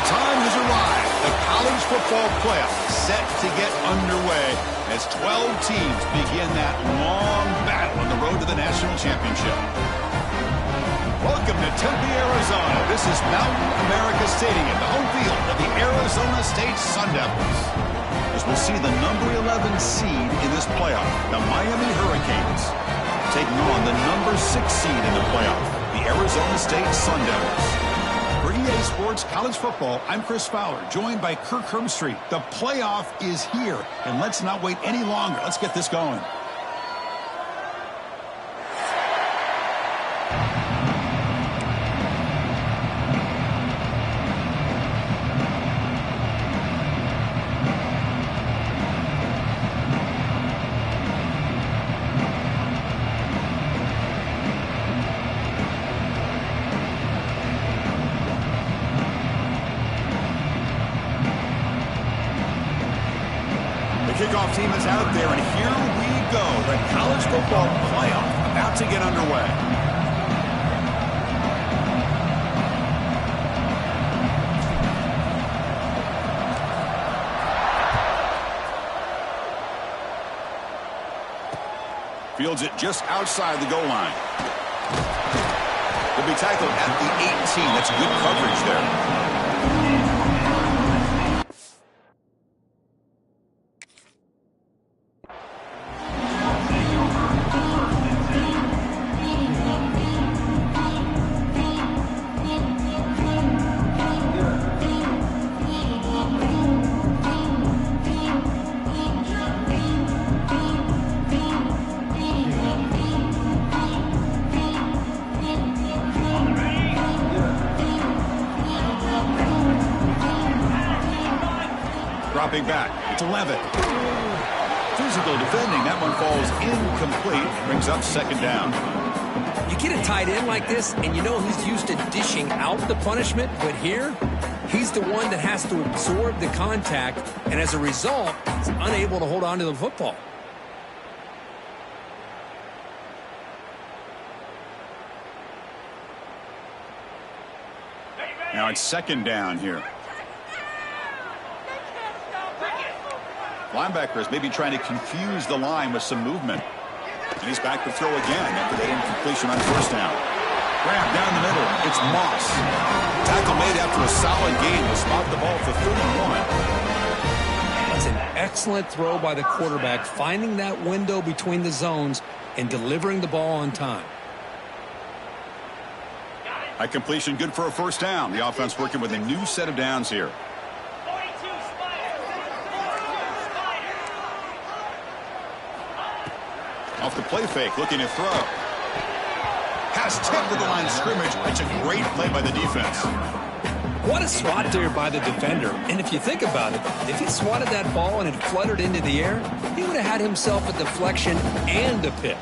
time has arrived. The college football playoff set to get underway as 12 teams begin that long battle on the road to the national championship. Welcome to Tempe, Arizona. This is Mountain America Stadium, the home field of the Arizona State Sun Devils. As we'll see the number 11 seed in this playoff, the Miami Hurricanes, taking on the number 6 seed in the playoff, the Arizona State Sun Devils. For EA Sports College Football, I'm Chris Fowler, joined by Kirk Herbstreit. The playoff is here, and let's not wait any longer. Let's get this going. Kickoff team is out there, and here we go. The college football playoff about to get underway. Fields it just outside the goal line. He'll be tackled at the 18. That's good coverage there. Dropping back, it's 11. Physical defending, that one falls incomplete, brings up second down. You get a tight end like this, and you know he's used to dishing out the punishment, but here, he's the one that has to absorb the contact, and as a result, he's unable to hold on to the football. Now it's second down here. Linebackers maybe trying to confuse the line with some movement. And he's back to throw again after that incompletion on first down. Grab down the middle. It's Moss. Tackle made after a solid gain to spot the ball for 31. That's an excellent throw by the quarterback, finding that window between the zones and delivering the ball on time. That completion good for a first down. The offense working with a new set of downs here. Off the play fake, looking to throw. Has tipped to the line of scrimmage. That's a great play by the defense. What a swat there by the defender. And if you think about it, if he swatted that ball and it fluttered into the air, he would have had himself a deflection and a pick.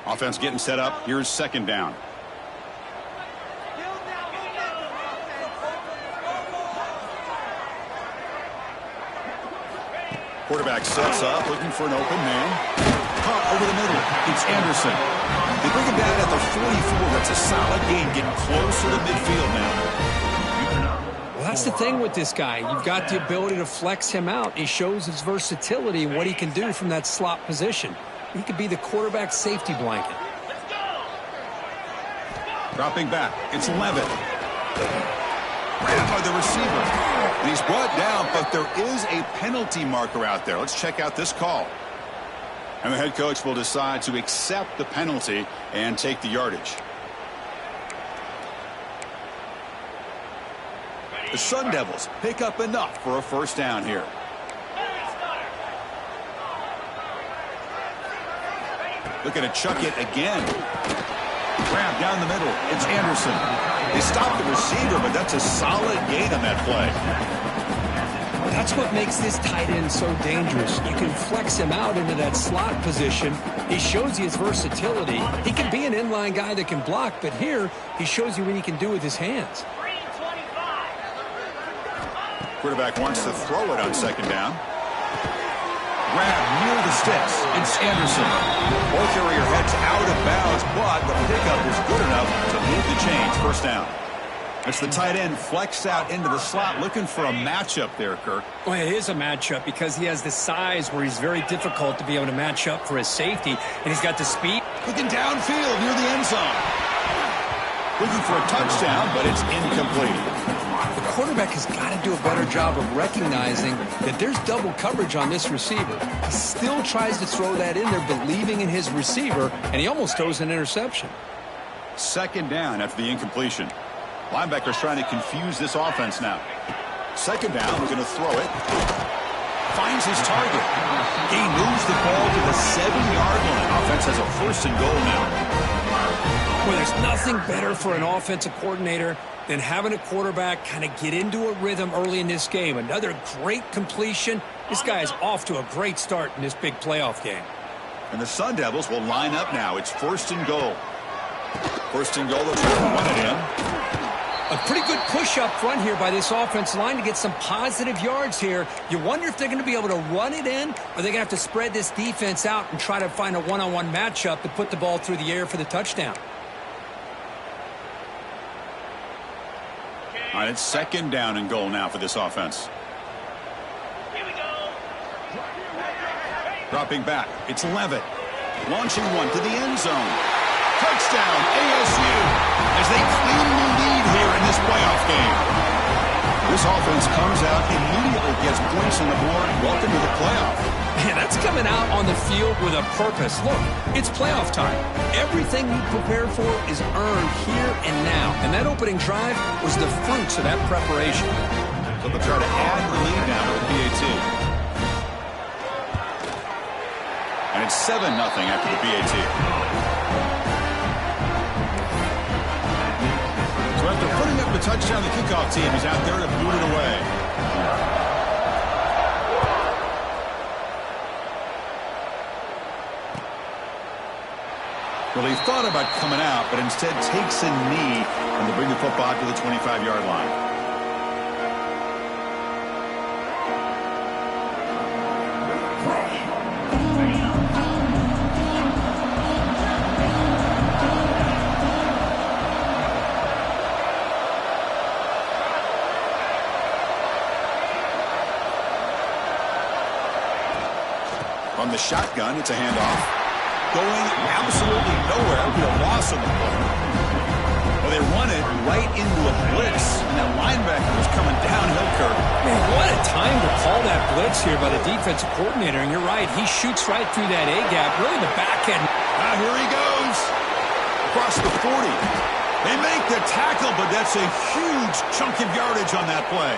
Offense getting set up. Here's second down. Quarterback sets up, looking for an open man. Caught over the middle. It's Anderson. They bring him down at the 44. That's a solid gain, getting closer to midfield now. Well, that's the thing with this guy. You've got the ability to flex him out. He shows his versatility and what he can do from that slot position. He could be the quarterback safety blanket. Dropping back. It's 11. Grabbed by the receiver. And he's brought down, but there is a penalty marker out there. Let's check out this call. And the head coach will decide to accept the penalty and take the yardage. The Sun Devils pick up enough for a first down here. Looking to chuck it again. Grab down the middle. It's Anderson. They stopped the receiver, but that's a solid gain on that play. That's what makes this tight end so dangerous. You can flex him out into that slot position. He shows you his versatility. He can be an inline guy that can block, but here he shows you what he can do with his hands. Quarterback wants to throw it on second down. grab near the sticks. It's Anderson. Ball carrier heads out of bounds, but the pickup is good enough to move the chains. First down. It's the tight end flexed out into the slot, looking for a matchup there, Kirk. Well, it is a matchup because he has the size where he's very difficult to be able to match up for his safety, and he's got the speed. Looking downfield near the end zone. Looking for a touchdown, but it's incomplete. The quarterback has got to do a better job of recognizing that there's double coverage on this receiver. He still tries to throw that in there, believing in his receiver, and he almost throws an interception. Second down after the incompletion. Linebackers trying to confuse this offense now. Second down, we're going to throw it. Finds his target. He moves the ball to the 7-yard line. Offense has a first and goal now. Well, there's nothing better for an offensive coordinator than having a quarterback kind of get into a rhythm early in this game. Another great completion. This guy is off to a great start in this big playoff game. And the Sun Devils will line up now. It's first and goal. First and goal, they're trying to run it in. A pretty good push up front here by this offense line to get some positive yards here. You wonder if they're going to be able to run it in, or they're going to have to spread this defense out and try to find a one-on-one matchup to put the ball through the air for the touchdown. All right, it's second down and goal now for this offense. Here we go. Dropping back, it's Levitt. Launching one to the end zone. Touchdown, ASU, as they cleanly lead here in this playoff game. This offense comes out, immediately gets points on the board. Welcome to the playoff. Man, that's coming out on the field with a purpose. Look, it's playoff time. Everything you prepare for is earned here and now. And that opening drive was the fruits of that preparation. So they'll try to add the lead now to the BAT. And it's 7-0 after the BAT. So after putting up the touchdown, the kickoff team is out there to boot it away. Well, he thought about coming out, but instead takes a knee and they bring the football to the 25-yard line. From the shotgun, it's a handoff. Going absolutely nowhere. A loss on the play. Well, they run it right into a blitz. And that linebacker was coming downhill, Kirk. Man, what a time to call that blitz here by the defensive coordinator. And you're right, he shoots right through that A-gap. Really the back end. Here he goes. Across the 40. They make the tackle, but that's a huge chunk of yardage on that play.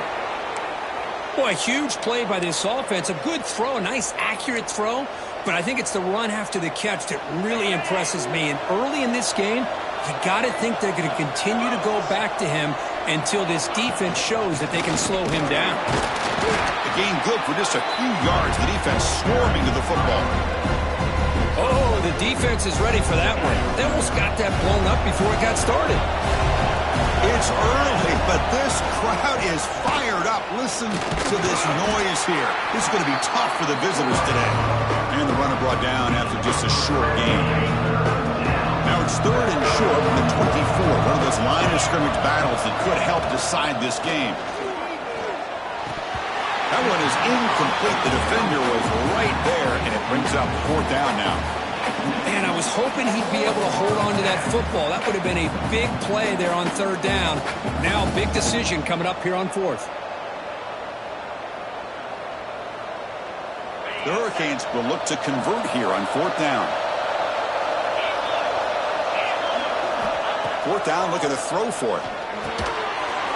Boy, a huge play by this offense. A good throw, a nice accurate throw. But I think it's the run after the catch that really impresses me. And early in this game, you got to think they're going to continue to go back to him until this defense shows that they can slow him down. The game good for just a few yards. The defense swarming to the football. Oh, the defense is ready for that one. They almost got that blown up before it got started. It's early, but this crowd is fired up. Listen to this noise here. This is going to be tough for the visitors today. And the runner brought down after just a short gain. Now it's third and short from the 24. One of those line of scrimmage battles that could help decide this game. That one is incomplete. The defender was right there, and it brings up fourth down now. Man, I was hoping he'd be able to hold on to that football. That would have been a big play there on third down. Now, big decision coming up here on fourth. The Hurricanes will look to convert here on fourth down. Fourth down, look at the throw for it.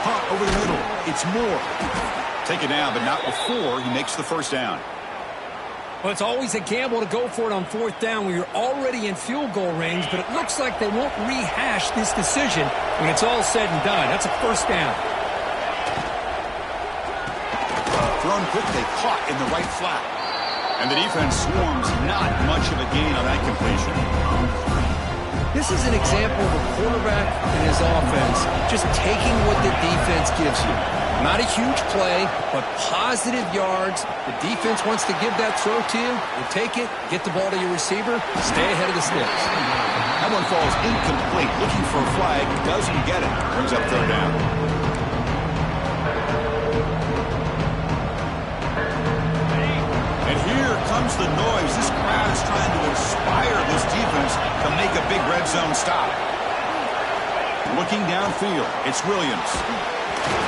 Pop over the middle. It's Moore. Take it down, but not before he makes the first down. Well, it's always a gamble to go for it on fourth down when you're already in field goal range, but it looks like they won't rehash this decision when it's all said and done. That's a first down. Thrown quickly, caught in the right flat. And the defense swarms, not much of a gain on that completion. This is an example of a quarterback and his offense just taking what the defense gives you. Not a huge play, but positive yards. The defense wants to give that throw to you. You take it, get the ball to your receiver, stay ahead of the sticks. That one falls incomplete. Looking for a flag, doesn't get it. Brings up third down. And here comes the noise. This crowd is trying to inspire this defense to make a big red zone stop. Looking downfield, it's Williams.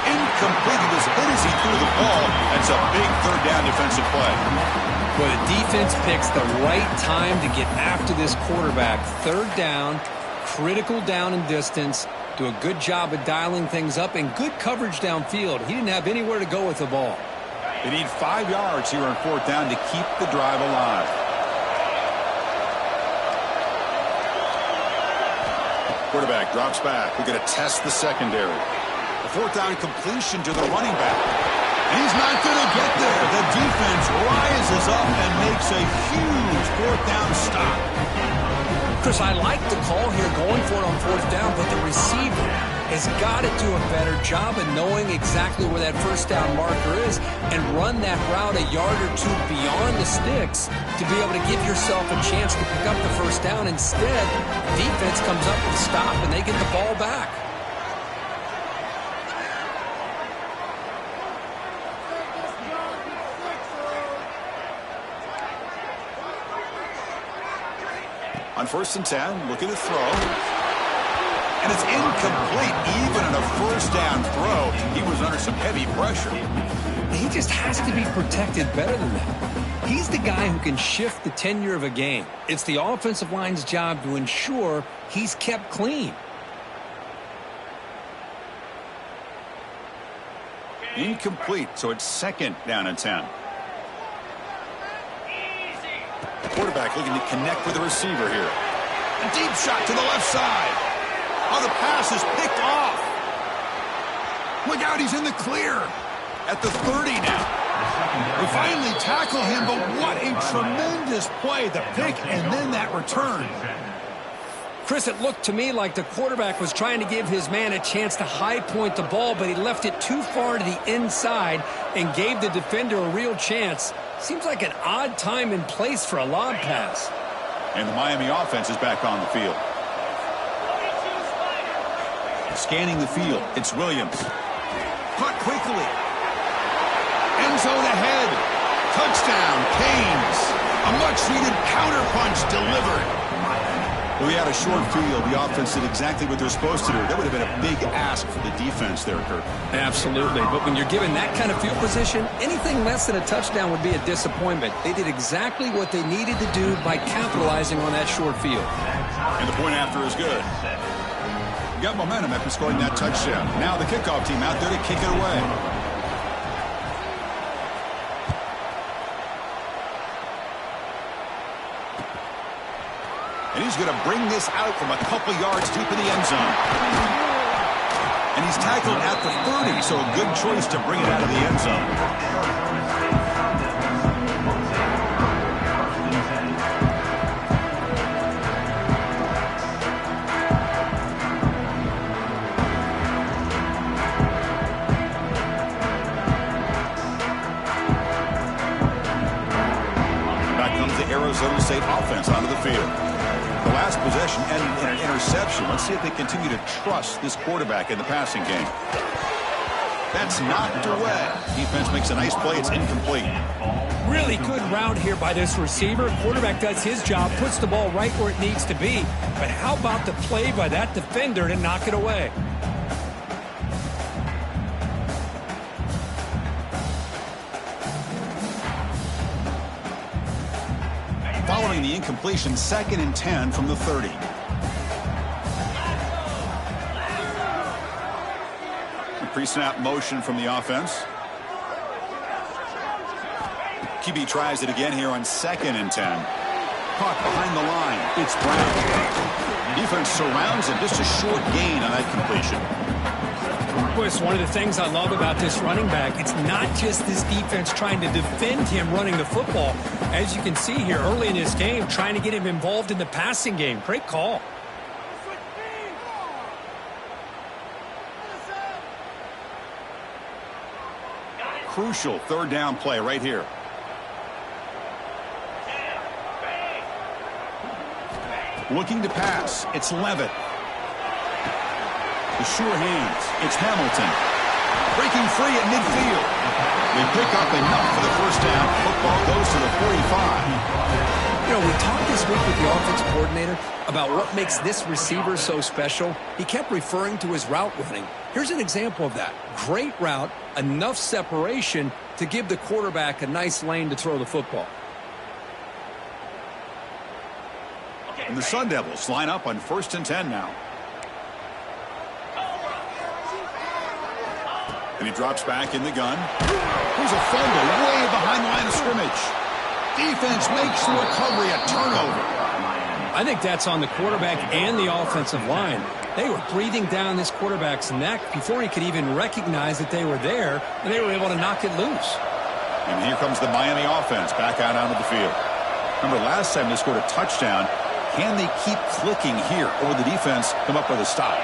Incomplete. He was hit as he threw the ball. That's a big third down defensive play. Well, the defense picks the right time to get after this quarterback. Third down, critical down and distance. Do a good job of dialing things up and good coverage downfield. He didn't have anywhere to go with the ball. They need 5 yards here on fourth down to keep the drive alive. Quarterback drops back. We're going to test the secondary. The fourth down completion to the running back. And he's not going to get there. The defense rises up and makes a huge fourth down stop. Chris, I like the call here going for it on fourth down, but the receiver has got to do a better job of knowing exactly where that first down marker is and run that route a yard or two beyond the sticks to be able to give yourself a chance to pick up the first down. Instead, defense comes up with a stop and they get the ball back. On 1st and 10, looking to throw. And it's incomplete. Even on a first down throw, he was under some heavy pressure. He just has to be protected better than that. He's the guy who can shift the tenure of a game. It's the offensive line's job to ensure he's kept clean. Incomplete, so it's 2nd down and 10. Quarterback looking to connect with the receiver here. A deep shot to the left side. Oh, the pass is picked off. Look out, he's in the clear. At the 30 now. They finally tackle him, but what a tremendous play. The pick and then that return. Chris, it looked to me like the quarterback was trying to give his man a chance to high point the ball, but he left it too far to the inside and gave the defender a real chance. Seems like an odd time and place for a lob pass. And the Miami offense is back on the field. Scanning the field, it's Williams. Caught quickly. End zone ahead. Touchdown, Canes. A much-needed counterpunch delivered. Well, we had a short field. The offense did exactly what they're supposed to do. That would have been a big ask for the defense there, Kirk. Absolutely. But when you're given that kind of field position, anything less than a touchdown would be a disappointment. They did exactly what they needed to do by capitalizing on that short field. And the point after is good. Got momentum after scoring that touchdown. Now the kickoff team out there to kick it away. And he's going to bring this out from a couple yards deep in the end zone. And he's tackled at the 30, so a good choice to bring it out of the end zone. Back comes the Arizona State offense onto the field. The last possession ended in an interception. Let's see if they continue to trust this quarterback in the passing game. That's knocked away. Defense makes a nice play. It's incomplete. Really good route here by this receiver. Quarterback does his job, puts the ball right where it needs to be. But how about the play by that defender to knock it away? Following the incompletion, 2nd and 10 from the 30. A pre-snap motion from the offense. QB tries it again here on 2nd and 10. Caught behind the line. It's Brown. Defense surrounds him. Just a short gain on that completion. It's one of the things I love about this running back. It's not just this defense trying to defend him running the football. As you can see here early in this game, trying to get him involved in the passing game. Great call. crucial third down play right here. Looking to pass. It's Levitt. The sure hands. It's Hamilton. Breaking free at midfield. They pick up enough for the first down. Football goes to the 45. You know, we talked this week with the offensive coordinator about what makes this receiver so special. He kept referring to his route running. Here's an example of that. Great route, enough separation to give the quarterback a nice lane to throw the football. And the Sun Devils line up on 1st and 10 now. And he drops back in the gun. Here's a fumble way behind the line of scrimmage. Defense makes the recovery, a turnover. I think that's on the quarterback and the offensive line. They were breathing down this quarterback's neck before he could even recognize that they were there, and they were able to knock it loose. And here comes the Miami offense back out onto the field. Remember last time they scored a touchdown. Can they keep clicking here, or will the defense come up with a stop?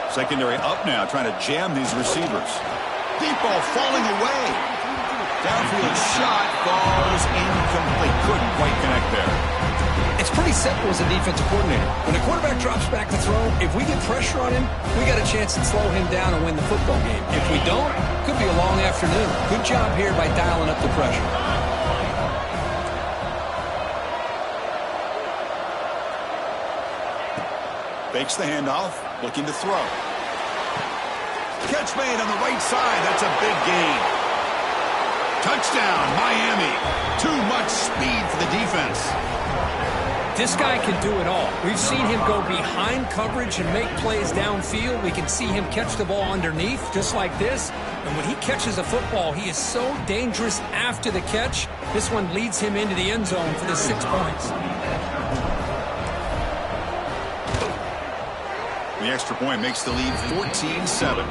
Secondary up now, trying to jam these receivers. Deep ball falling away. Downfield shot falls incomplete. Couldn't quite connect there. It's pretty simple as a defensive coordinator. When a quarterback drops back to throw, if we get pressure on him, we got a chance to slow him down and win the football game. If we don't, could be a long afternoon. Good job here by dialing up the pressure. Fakes the handoff, looking to throw. Catch made on the right side. That's a big gain. Touchdown, Miami. Too much speed for the defense. This guy can do it all. We've seen him go behind coverage and make plays downfield. We can see him catch the ball underneath, just like this. And when he catches a football, he is so dangerous after the catch. This one leads him into the end zone for the 6 points. The extra point makes the lead 14-7.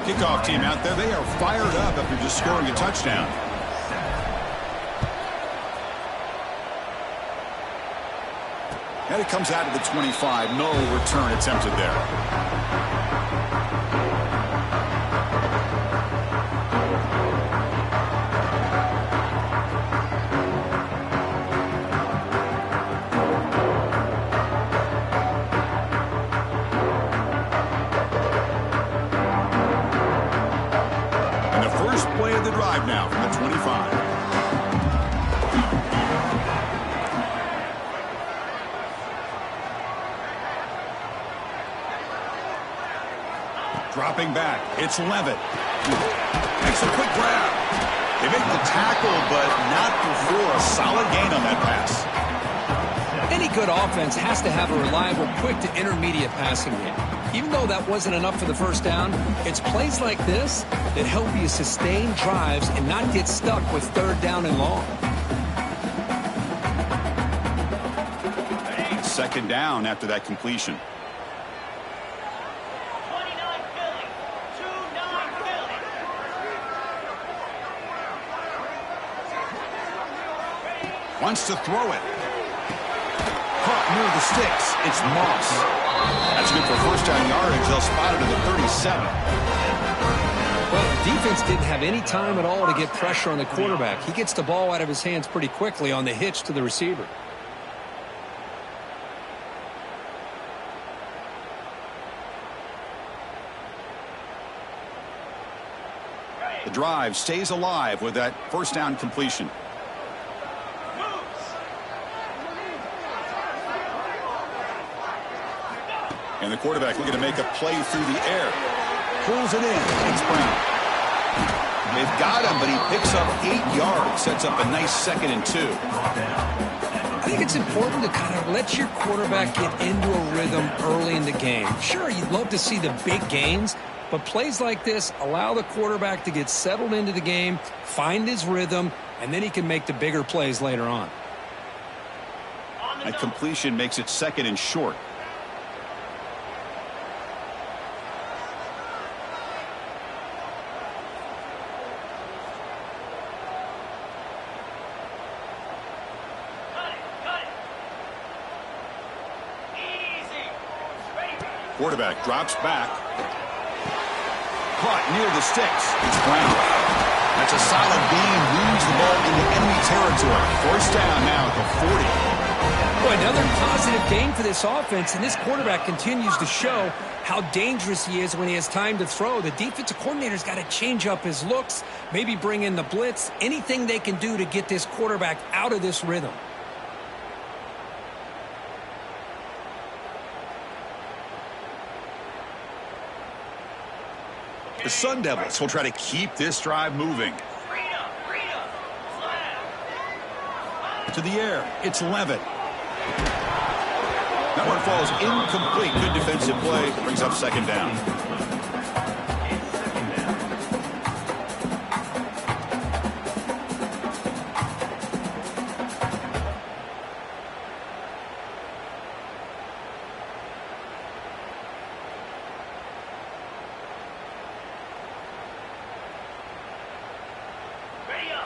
Kickoff team out there, they are fired up after just scoring a touchdown. And it comes out to the 25. No return attempted there. Now from the 25. Dropping back, it's Levitt. Makes a quick grab. They make the tackle, but not before a solid gain on that pass. Any good offense has to have a reliable, quick to intermediate passing game. Even though that wasn't enough for the first down, it's plays like this that help you sustain drives and not get stuck with third down and long. Second down after that completion. 29 Philly. 2-9 Philly. Wants to throw it. Caught near the sticks. It's Moss. That's good for first down yardage. They'll spot it at the 37. Well, the defense didn't have any time at all to get pressure on the quarterback. He gets the ball out of his hands pretty quickly on the hitch to the receiver. The drive stays alive with that first down completion. And the quarterback looking to make a play through the air. Pulls it in. It's Brown. They've got him, but he picks up 8 yards. Sets up a nice 2nd and 2. I think it's important to kind of let your quarterback get into a rhythm early in the game. Sure, you'd love to see the big gains, but plays like this allow the quarterback to get settled into the game, find his rhythm, and then he can make the bigger plays later on. That completion makes it 2nd and short. Quarterback drops back. Caught near the sticks. It's Brown. That's a solid gain. Moves the ball into enemy territory. First down now at the 40. Boy, another positive gain for this offense, and this quarterback continues to show how dangerous he is when he has time to throw. The defensive coordinator's got to change up his looks, maybe bring in the blitz, anything they can do to get this quarterback out of this rhythm. The Sun Devils will try to keep this drive moving. To the air, it's Levitt. That one falls incomplete. Good defensive play. Brings up second down.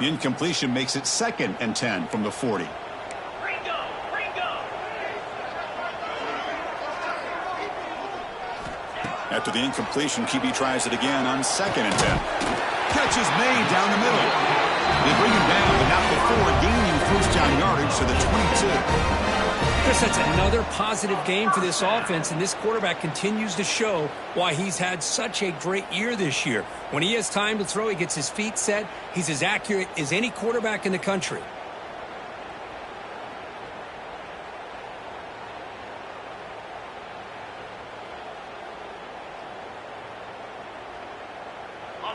The incompletion makes it 2nd and 10 from the 40. After the incompletion, QB tries it again on 2nd and 10. Catch is made down the middle. They bring him down, but not before gaining first down yardage to the 22. Chris, that's another positive game for this offense, and this quarterback continues to show why he's had such a great year this year. When he has time to throw, he gets his feet set. He's as accurate as any quarterback in the country.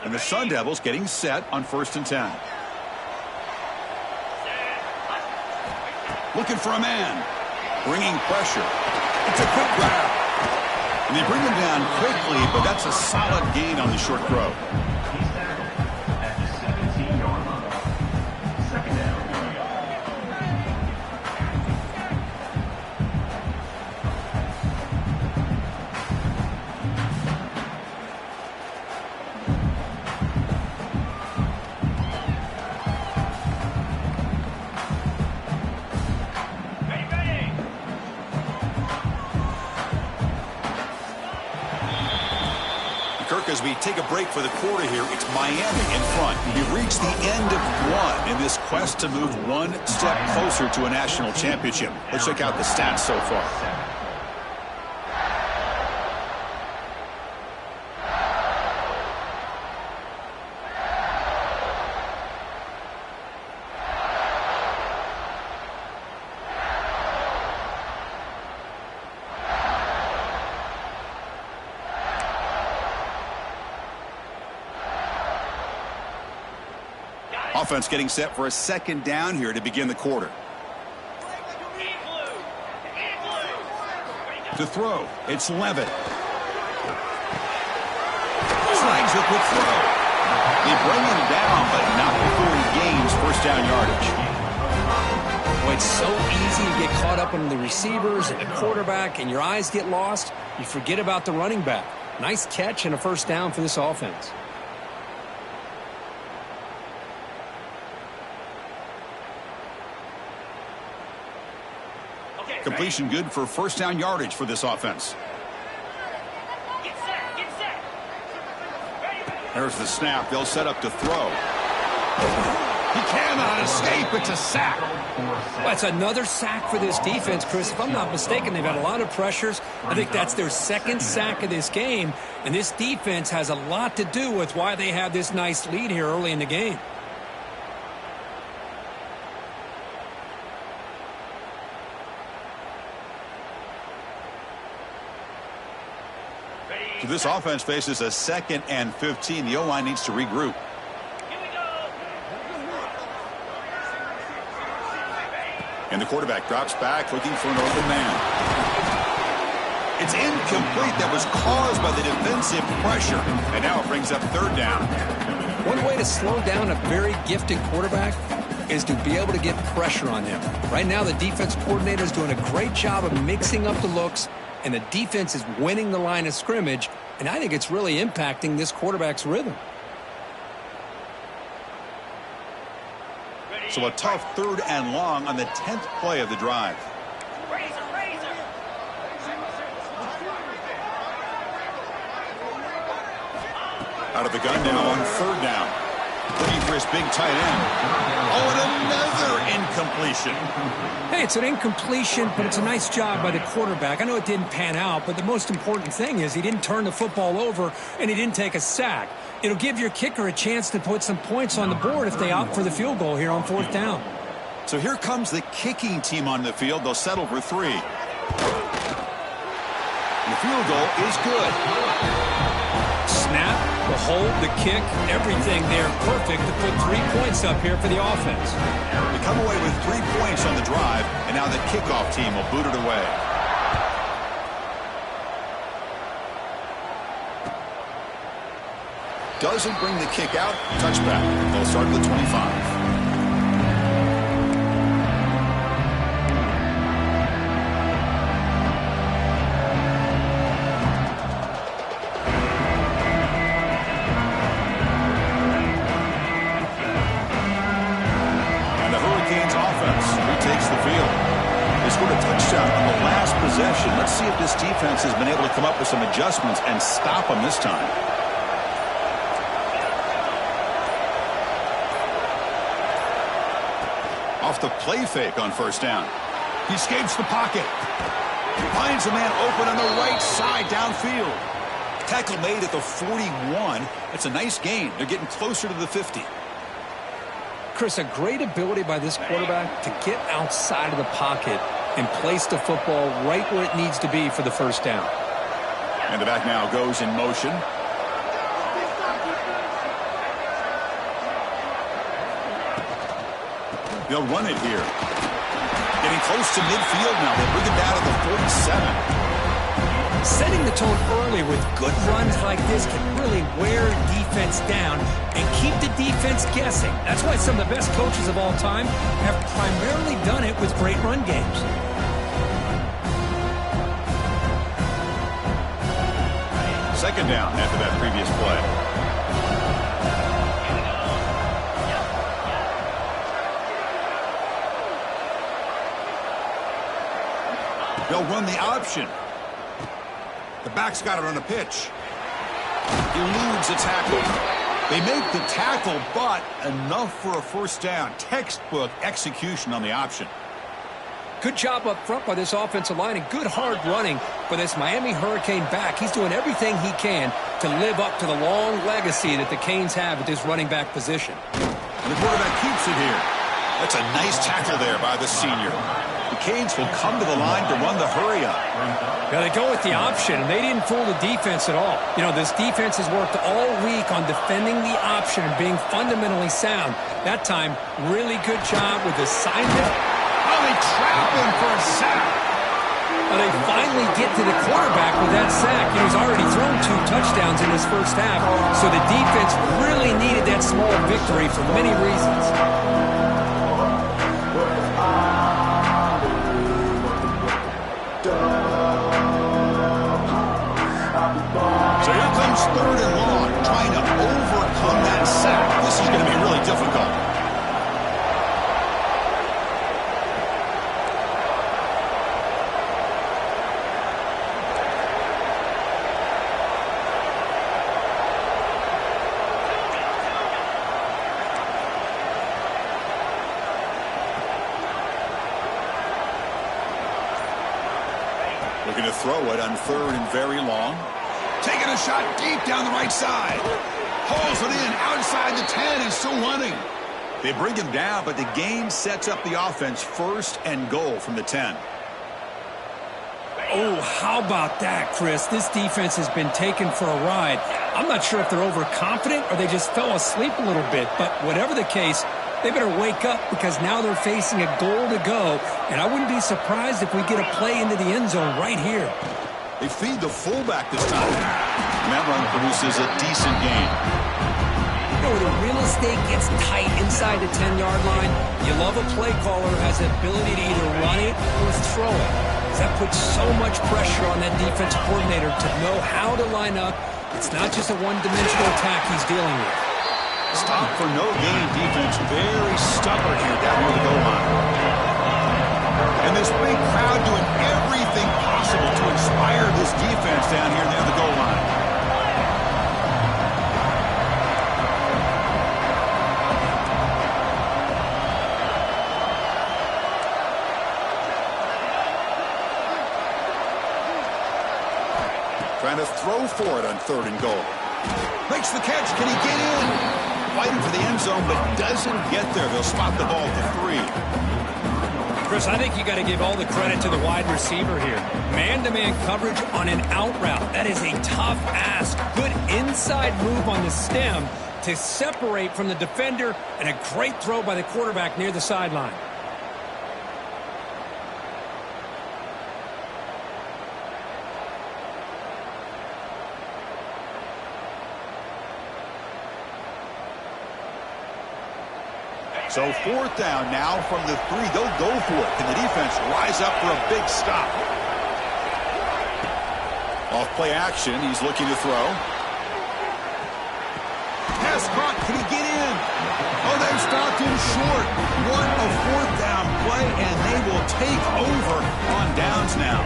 And the Sun Devils getting set on 1st and 10. Looking for a man. Bringing pressure. It's a quick grab. And they bring him down quickly, but that's a solid gain on the short throw. As we take a break for the quarter here, it's Miami in front. We've reached the end of one in this quest to move one step closer to a national championship. Let's check out the stats so far. Offense getting set for a 2nd down here to begin the quarter. To throw, it's Levitt. Slides the quick throw. They bring him down, but not before he gains first down yardage. Well, it's so easy to get caught up in the receivers and the quarterback, and your eyes get lost. You forget about the running back. Nice catch and a first down for this offense. Completion good for first down yardage for this offense. There's the snap. They'll set up to throw. He cannot escape. It's a sack. Well, it's another sack for this defense, Chris. If I'm not mistaken, they've had a lot of pressures. I think that's their 2nd sack of this game. And this defense has a lot to do with why they have this nice lead here early in the game. So this offense faces a 2nd and 15. The O-line needs to regroup. And the quarterback drops back looking for an open man. It's incomplete. That was caused by the defensive pressure. And now it brings up 3rd down. One way to slow down a very gifted quarterback is to be able to get pressure on him. Right now, the defense coordinator is doing a great job of mixing up the looks, and the defense is winning the line of scrimmage, and I think it's really impacting this quarterback's rhythm. So a tough 3rd and long on the 10th play of the drive. Out of the gun now on 3rd down. Looking for his big tight end. Oh, and another incompletion. Hey, it's an incompletion, but it's a nice job by the quarterback. I know it didn't pan out, but the most important thing is he didn't turn the football over and he didn't take a sack. It'll give your kicker a chance to put some points on the board if they opt for the field goal here on 4th down. So here comes the kicking team on the field. They'll settle for 3. And the field goal is good. Snap, the hold, the kick, everything there perfect to put 3 points up here for the offense. They come away with 3 points on the drive, and now the kickoff team will boot it away. Doesn't bring the kick out. Touchback. They'll start at the 25. Let's see if this defense has been able to come up with some adjustments and stop them this time. Off the play fake on 1st down. He escapes the pocket. Finds a man open on the right side downfield. Tackle made at the 41. That's a nice gain. They're getting closer to the 50. Chris, a great ability by this quarterback to get outside of the pocket and place the football right where it needs to be for the 1st down. And the back now goes in motion. They'll run it here. Getting close to midfield now. They'll bring it down to the 47. Setting the tone early with good runs like this can really wear defense down and keep the defense guessing. That's why some of the best coaches of all time have primarily done it with great run games. Second down after that previous play. They'll run the option. The back's got it on a pitch. Eludes a tackle. They make the tackle, but enough for a 1st down. Textbook execution on the option. Good job up front by this offensive line and good hard running for this Miami Hurricane back. He's doing everything he can to live up to the long legacy that the Canes have at this running back position. And the quarterback keeps it here. That's a nice tackle there by the senior. The Canes will come to the line to run the hurry up. Yeah, they go with the option, and they didn't fool the defense at all. You know, this defense has worked all week on defending the option and being fundamentally sound. That time, really good job with assignment. Oh, they trap him for a sack. Well, they finally get to the quarterback with that sack. You know, he's already thrown 2 touchdowns in his 1st half, so the defense really needed that small victory for many reasons. So here comes 3rd and long, trying to overcome that sack. This is going to be really difficult. Looking to throw it on 3rd and very long. Taking a shot deep down the right side. Hauls it in outside the 10 and still running. They bring him down, but the game sets up the offense 1st and goal from the 10. Oh, how about that, Chris? This defense has been taken for a ride. I'm not sure if they're overconfident or they just fell asleep a little bit, but whatever the case, they better wake up because now they're facing a goal to go, and I wouldn't be surprised if we get a play into the end zone right here. They feed the fullback this time. And that run produces a decent gain. You know, when the real estate gets tight inside the 10-yard line, you love a play caller who has the ability to either run it or throw it. That puts so much pressure on that defensive coordinator to know how to line up. It's not just a one-dimensional attack he's dealing with. Stop for no gain defense. Very stubborn here down near the goal line. And this big crowd doing everything possible to inspire this defense down here near the goal line. Trying to throw for it on 3rd and goal. Makes the catch. Can he get in? Fighting for the end zone, but doesn't get there. They'll spot the ball at the 3. Chris, I think you got to give all the credit to the wide receiver here. Man-to-man coverage on an out route. That is a tough ask. Good inside move on the stem to separate from the defender, and a great throw by the quarterback near the sideline. So 4th down now from the 3. They'll go for it. Can the defense rise up for a big stop? Off play action. He's looking to throw. Pass caught. Can he get in? Oh, they've stopped him short. What a 4th down play, and they will take over on downs now.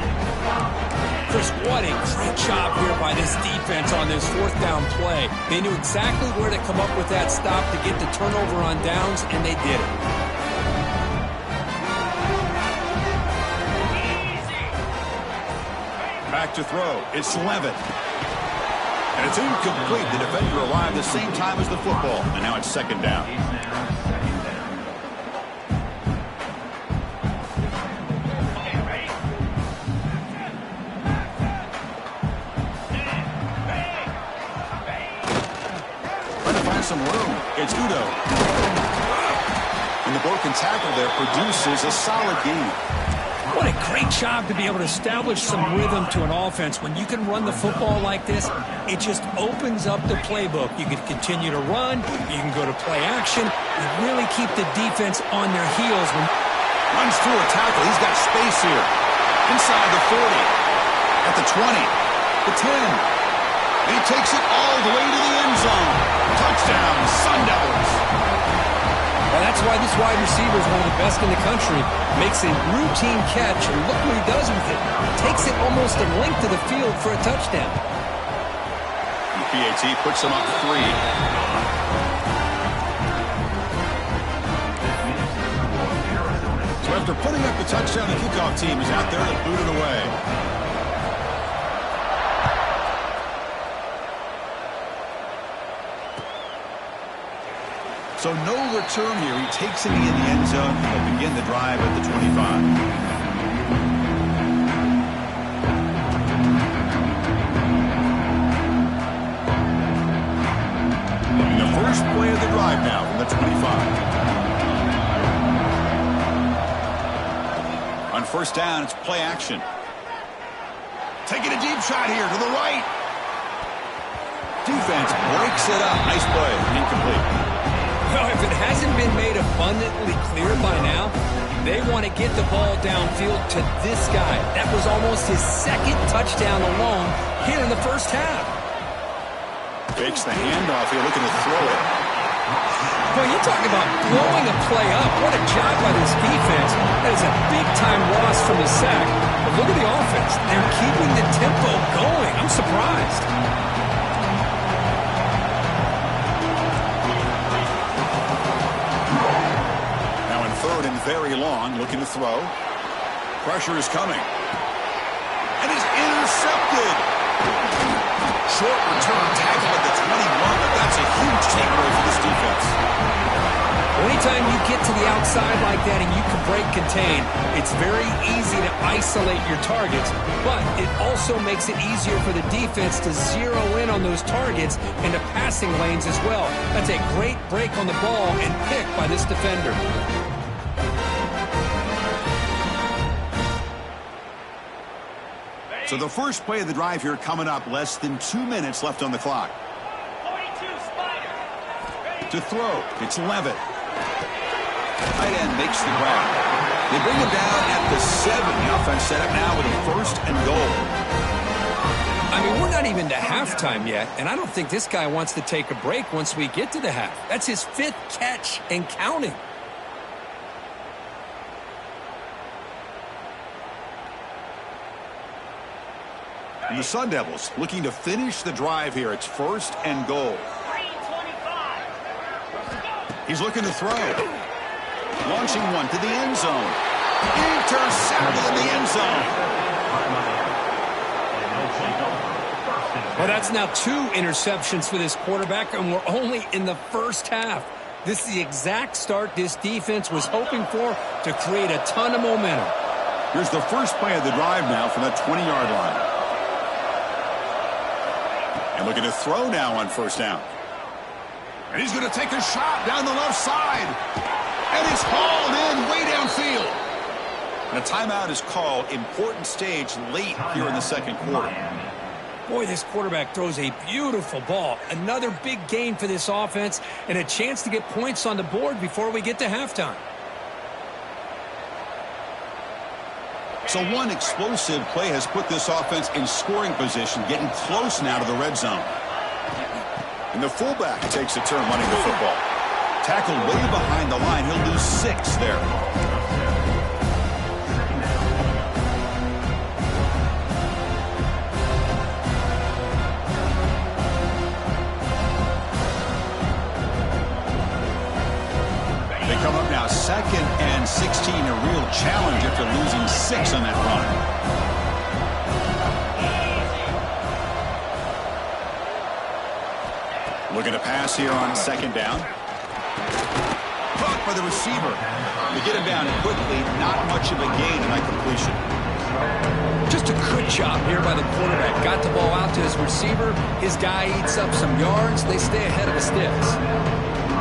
Chris, what a great job here by this defense on this 4th down play. They knew exactly where to come up with that stop to get the turnover on downs, and they did it. Back to throw. It's Levitt. And it's incomplete. The defender arrived the same time as the football, and now it's 2nd down. Some room. It's Udo. And the broken tackle there produces a solid gain. What a great job to be able to establish some rhythm to an offense. When you can run the football like this, it just opens up the playbook. You can continue to run. You can go to play action. You really keep the defense on their heels. Runs through a tackle. He's got space here. Inside the 40. At the 20. The 10. And he takes it all the way to the end zone. Touchdown, Sun Devils. Well, that's why this wide receiver is one of the best in the country. Makes a routine catch, and look what he does with it. Takes it almost a length to the field for a touchdown. The PAT puts him up 3. So after putting up the touchdown, the kickoff team is out there to boot it away. So no return here. He takes it in the end zone. He'll begin the drive at the 25. And the first play of the drive now from the 25. On 1st down, it's play action. Taking a deep shot here to the right. Defense breaks it up. Nice play. Incomplete. Well, if it hasn't been made abundantly clear by now, they want to get the ball downfield to this guy. That was almost his 2nd touchdown alone here in the 1st half. Fakes the handoff here, looking to throw it. Well, you talk about blowing a play up. What a job by this defense. That is a big-time loss from the sack. But look at the offense. They're keeping the tempo going. I'm surprised. Very long, looking to throw. Pressure is coming. And is intercepted. Short return tackle at the 21, but that's a huge takeaway for this defense. Anytime you get to the outside like that and you can break contain, it's very easy to isolate your targets, but it also makes it easier for the defense to zero in on those targets into passing lanes as well. That's a great break on the ball and pick by this defender. So the first play of the drive here coming up, less than 2 minutes left on the clock. 42 Spider. To throw, it's Levitt. Tight end makes the grab. They bring him down at the 7. The offense set up now with a 1st and goal. I mean, we're not even to halftime yet, and I don't think this guy wants to take a break once we get to the half. That's his 5th catch and counting. And the Sun Devils looking to finish the drive here. It's 1st and goal. 3:25. He's looking to throw. Launching one to the end zone. Intercepted in the end zone. Well, that's now 2 interceptions for this quarterback, and we're only in the first half. This is the exact start this defense was hoping for to create a ton of momentum. Here's the first play of the drive now from that 20-yard line. And looking to throw now on first down. And he's going to take a shot down the left side. And it's hauled in way downfield. And a timeout is called. Important stage late here in the second quarter. Boy, this quarterback throws a beautiful ball. Another big gain for this offense and a chance to get points on the board before we get to halftime. So one explosive play has put this offense in scoring position, getting close now to the red zone. And the fullback takes a turn running the football. Tackled way behind the line. He'll lose 6 there. They come up now 2nd and 16, a real challenge after losing 6 on that run. Looking to pass here on 2nd down. Caught by the receiver. They get him down quickly. Not much of a gain in that completion. Just a good job here by the quarterback. Got the ball out to his receiver. His guy eats up some yards. They stay ahead of the sticks.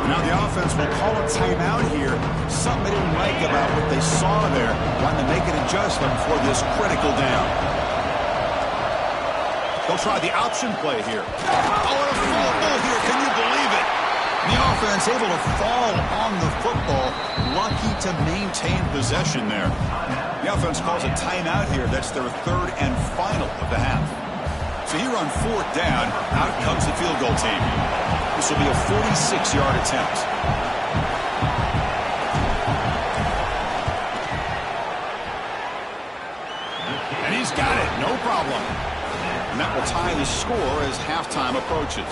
Now the offense will call a timeout here. Something they didn't like about what they saw there. Wanting to make an adjustment for this critical down. They'll try the option play here. Oh, and a fumble here. Can you believe it? The offense able to fall on the football. Lucky to maintain possession there. The offense calls a timeout here. That's their 3rd and final of the half. So here on 4th down, out comes the field goal team. This will be a 46-yard attempt. And he's got it, no problem. And that will tie the score as halftime approaches.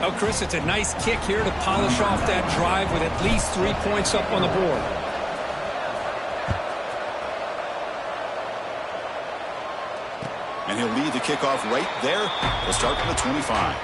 Oh, Chris, it's a nice kick here to polish off that drive with at least 3 points up on the board. And he'll lead the kickoff right there. We'll start from the 25.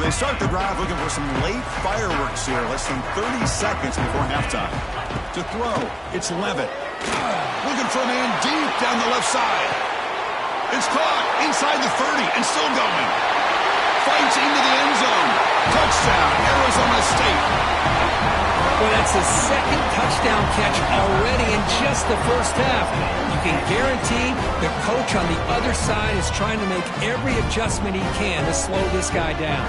They start the drive looking for some late fireworks here. Less than 30 seconds before halftime. To throw, it's Levitt. Looking for a man deep down the left side. It's caught inside the 30 and still going. Fights into the end zone. Touchdown, Arizona State. Well, that's his 2nd touchdown catch already in just the first half. You can guarantee the coach on the other side is trying to make every adjustment he can to slow this guy down.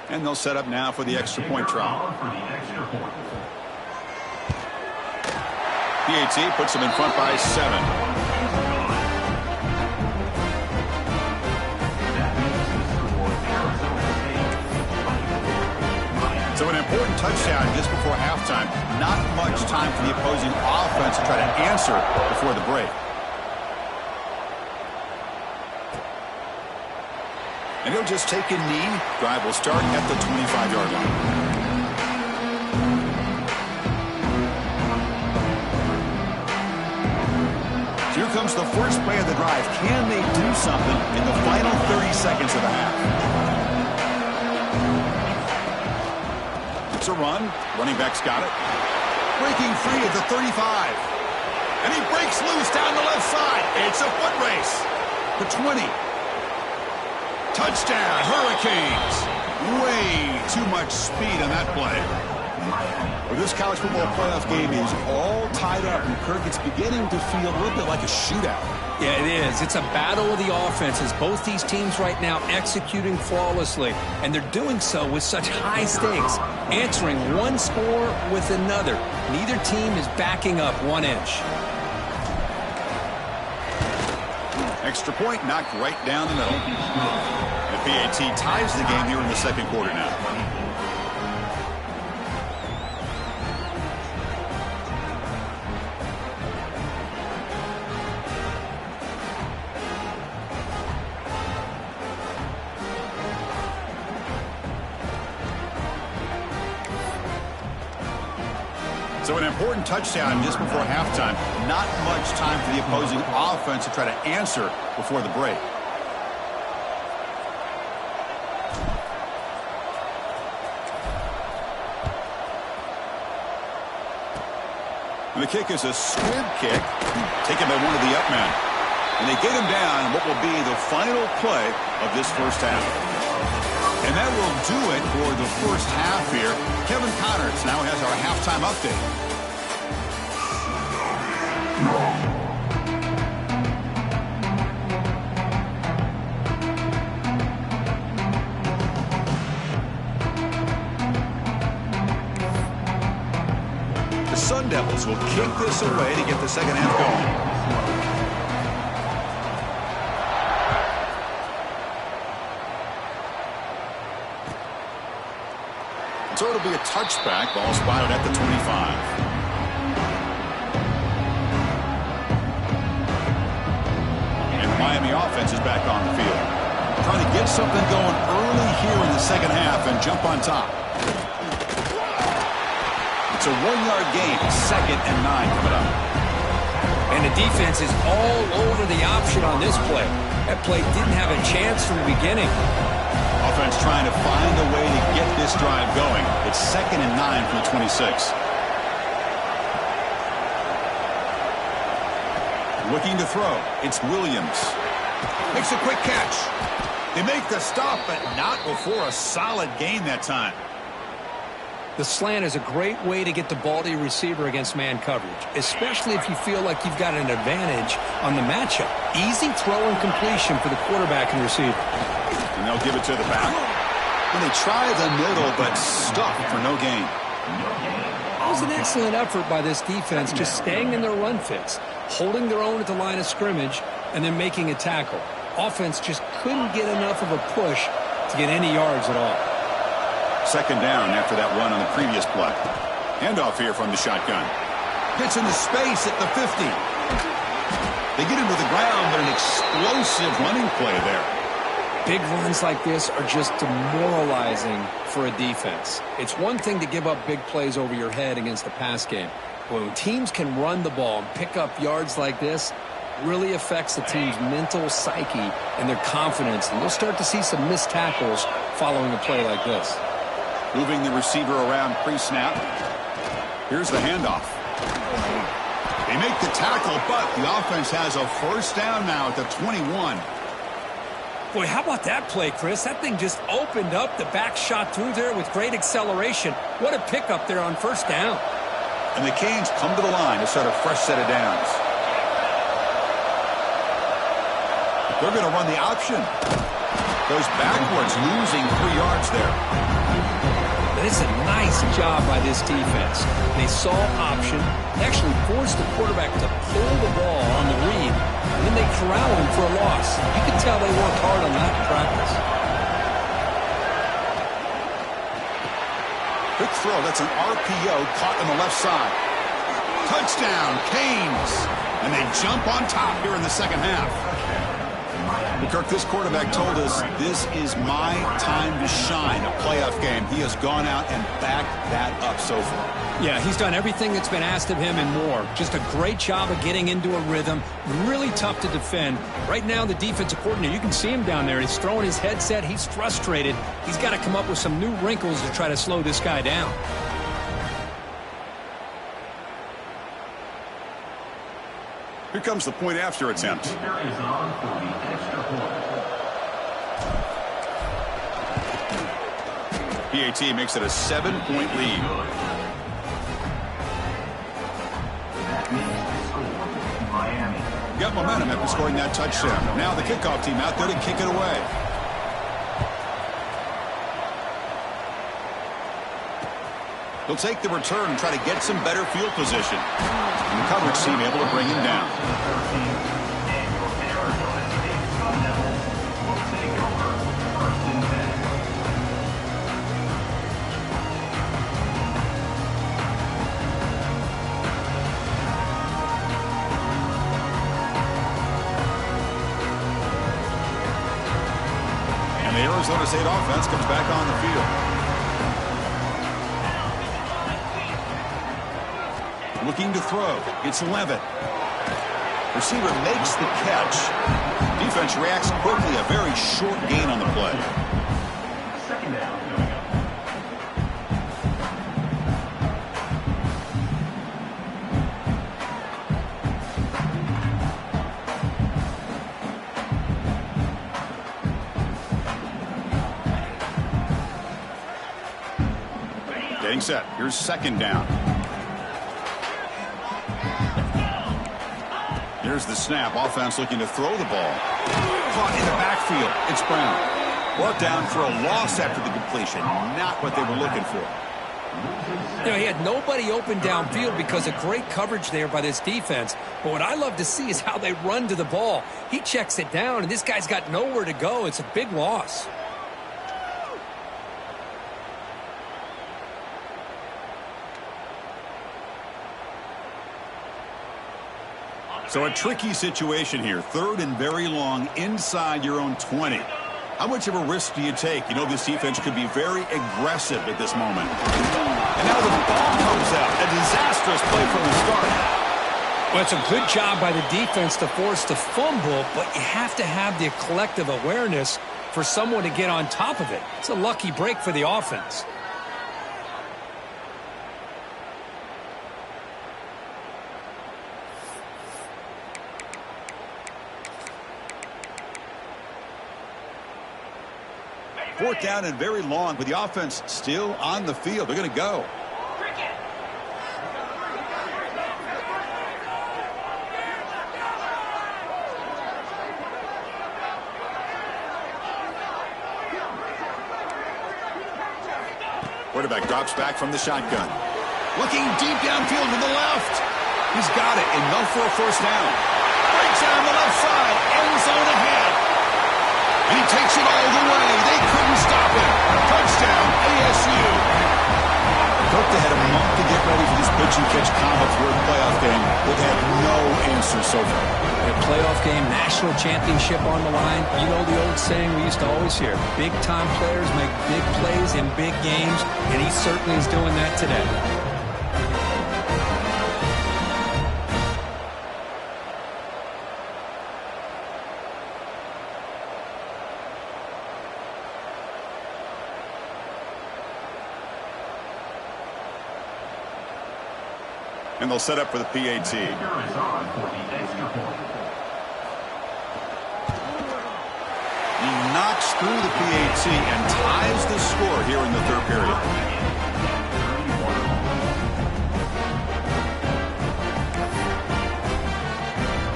And they'll set up now for the extra point try. PAT puts them in front by 7. So an important touchdown just before halftime. Not much time for the opposing offense to try to answer before the break. And he'll just take a knee. Drive will start at the 25-yard line. Here comes the first play of the drive. Can they do something in the final 30 seconds of the half? It's a run. Running back's got it. Breaking free at the 35. And he breaks loose down the left side. It's a foot race. The 20. Touchdown, Hurricanes. Way too much speed on that play. Well, this college football playoff game is all tied up, and Kirk, it's beginning to feel a little bit like a shootout. Yeah, it is. It's a battle of the offenses. Both these teams right now executing flawlessly, and they're doing so with such high stakes, answering one score with another. Neither team is backing up 1 inch. Extra point knocked right down the middle. At PAT ties the game here in the second quarter now. So an important touchdown just before halftime. Not much time for the opposing offense to try to answer before the break. And the kick is a squib kick, taken by one of the up men. And they get him down what will be the final play of this first half. And that will do it for the first half here. Kevin Connors now has our halftime update. The Sun Devils will kick this away to get the second half going. So it'll be a touchback. Ball spotted at the 25. And the Miami offense is back on the field. Trying to get something going early here in the second half and jump on top. It's a 1-yard gain. 2nd and 9 coming up. And the defense is all over the option on this play. That play didn't have a chance from the beginning. Offense trying to find a way to get this drive going. It's 2nd and 9 from the 26. Looking to throw. It's Williams. Makes a quick catch. They make the stop, but not before a solid gain that time. The slant is a great way to get the ball to your receiver against man coverage, especially if you feel like you've got an advantage on the matchup. Easy throw and completion for the quarterback and receiver. And they'll give it to the back. And they try the middle, but stuck for no gain. It was an excellent effort by this defense, just staying in their run fits, holding their own at the line of scrimmage, and then making a tackle. Offense just couldn't get enough of a push to get any yards at all. 2nd down after that run on the previous play. Handoff here from the shotgun. Gets into space at the 50. They get him to the ground, but an explosive running play there. Big runs like this are just demoralizing for a defense. It's one thing to give up big plays over your head against the pass game. But when teams can run the ball and pick up yards like this, it really affects the team's mental psyche and their confidence. And you'll start to see some missed tackles following a play like this. Moving the receiver around pre-snap. Here's the handoff. They make the tackle, but the offense has a first down now at the 21. Boy, how about that play, Chris? That thing just opened up. The back shot through there with great acceleration. What a pickup there on first down. And the Canes come to the line to start a fresh set of downs. They're going to run the option. Goes backwards, losing 3 yards there. But it's a nice job by this defense. They saw option, actually forced the quarterback to pull the ball on the read, and then they corral him for a loss. You can tell they worked hard on that in practice. Quick throw. That's an RPO caught on the left side. Touchdown, Canes. And they jump on top here in the second half. Kirk, this quarterback told us this is my time to shine, a playoff game. He has gone out and backed that up so far. Yeah, he's done everything that's been asked of him and more. Just a great job of getting into a rhythm. Really tough to defend. Right now, the defensive coordinator, you can see him down there. He's throwing his headset. He's frustrated. He's got to come up with some new wrinkles to try to slow this guy down. Here comes the point after attempt. PAT makes it a 7-point lead. Got momentum after scoring that touchdown. Now the kickoff team out there to kick it away. He'll take the return and try to get some better field position. And the coverage team able to bring him down. And the Arizona State offense comes back on the field. Looking to throw. It's Levitt. Receiver makes the catch. Defense reacts quickly. A very short gain on the play. Second down. Getting set. Here's second down. Here's the snap. Offense looking to throw the ball. Caught in the backfield. It's Brown. Brought down for a loss after the completion. Not what they were looking for. You know, he had nobody open downfield because of great coverage there by this defense. But what I love to see is how they run to the ball. He checks it down, and this guy's got nowhere to go. It's a big loss. So a tricky situation here. Third and very long inside your own 20. How much of a risk do you take? You know this defense could be very aggressive at this moment. And now the ball comes out. A disastrous play from the start. Well, it's a good job by the defense to force the fumble, but you have to have the collective awareness for someone to get on top of it. It's a lucky break for the offense. Fourth down and very long, but the offense still on the field. They're going to go. Quarterback drops back from the shotgun. Looking deep downfield to the left. He's got it. Enough for a first down. Breaks out on the left side. End zone ahead. And he takes it all the way. They couldn't stop him. Touchdown, ASU. Cook, they had a month to get ready for this pitch and catch combo for a playoff game. They've had no answer so far. A playoff game, national championship on the line. You know the old saying we used to always hear. Big-time players make big plays in big games, and he certainly is doing that today. And they'll set up for the PAT. He knocks through the PAT and ties the score here in the third period.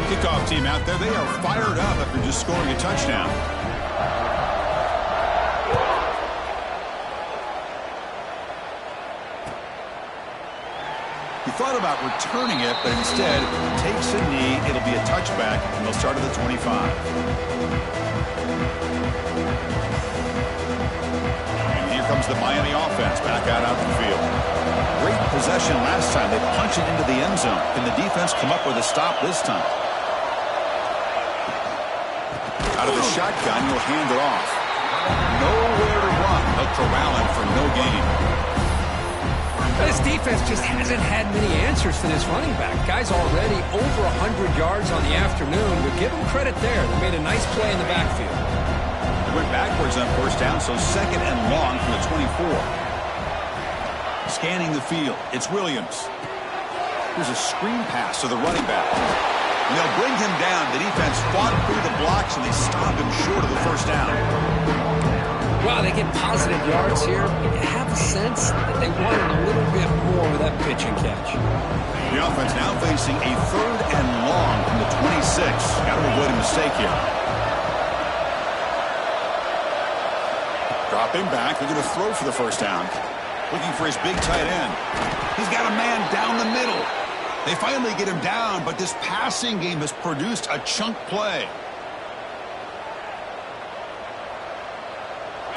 Kickoff team out there. They are fired up after just scoring a touchdown. He thought about returning it, but instead takes a knee. It'll be a touchback, and they'll start at the 25. And here comes the Miami offense back out the field. Great possession last time. They punch it into the end zone. Can the defense come up with a stop this time? Out of the shotgun, he'll hand it off. Nowhere to run. They'll corral him for no gain. This defense just hasn't had many answers for this running back. Guy's already over 100 yards on the afternoon, but give him credit there. They made a nice play in the backfield. They went backwards on first down, so second and long from the 24. Scanning the field, it's Williams. Here's a screen pass to the running back. And they'll bring him down. The defense fought through the blocks, and they stopped him short of the first down. Wow, they get positive yards here. You have a sense that they wanted a little bit more with that pitch and catch. The offense now facing a third and long from the 26. Got to avoid a mistake here. Dropping back. They're going to throw for the first down. Looking for his big tight end. He's got a man down the middle. They finally get him down, but this passing game has produced a chunk play.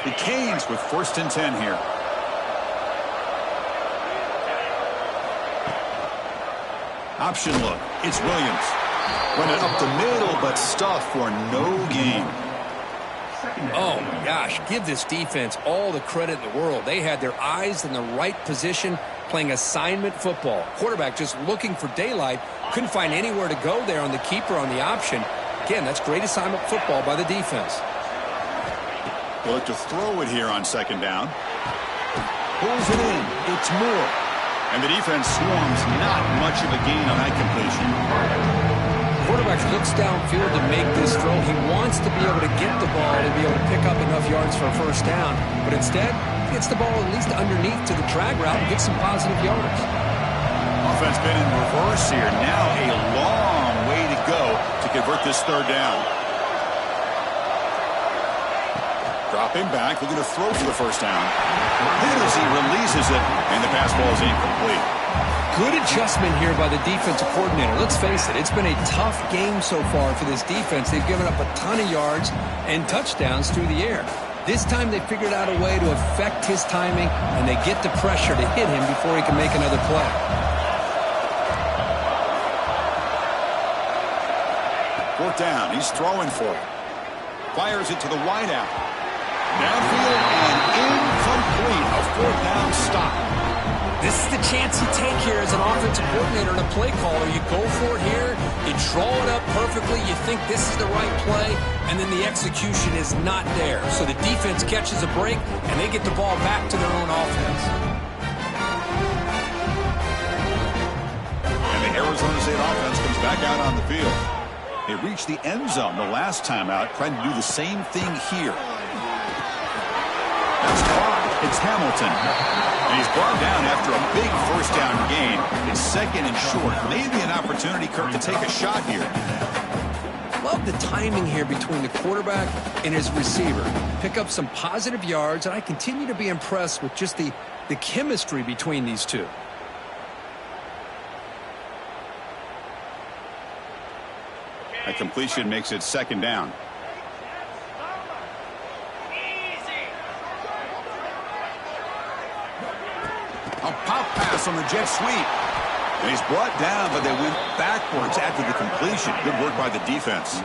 The Canes with first and 10 here. Option look. It's Williams. Run it up the middle, but stuffed for no gain. Oh, my gosh. Give this defense all the credit in the world. They had their eyes in the right position playing assignment football. Quarterback just looking for daylight. Couldn't find anywhere to go there on the keeper on the option. Again, that's great assignment football by the defense. They'll look to throw it here on second down. Pulls it in. It's Moore. And the defense swarms not much of a gain on that completion. Quarterback looks downfield to make this throw. He wants to be able to get the ball to be able to pick up enough yards for a first down. But instead, he gets the ball at least underneath to the drag route and gets some positive yards. Offense been in reverse here. Now a long way to go to convert this third down. Dropping back, looking to throw for the first down. Hit as he releases it, and the pass ball is incomplete. Good adjustment here by the defensive coordinator. Let's face it, it's been a tough game so far for this defense. They've given up a ton of yards and touchdowns through the air. This time they figured out a way to affect his timing, and they get the pressure to hit him before he can make another play. Fourth down, he's throwing for it. Fires it to the wideout. Downfield and incomplete. A fourth down stop. This is the chance you take here as an offensive coordinator and a play caller. You go for it here, you draw it up perfectly, you think this is the right play, and then the execution is not there. So the defense catches a break, and they get the ball back to their own offense. And the Arizona State offense comes back out on the field. They reached the end zone the last time out, trying to do the same thing here. That's caught. It's Hamilton. And he's brought down after a big first down gain. It's second and short. Maybe an opportunity, Kirk, to take a shot here. Love the timing here between the quarterback and his receiver. Pick up some positive yards, and I continue to be impressed with just the chemistry between these two. A completion makes it second down. A pop pass on the jet sweep. And he's brought down, but they went backwards after the completion. Good work by the defense.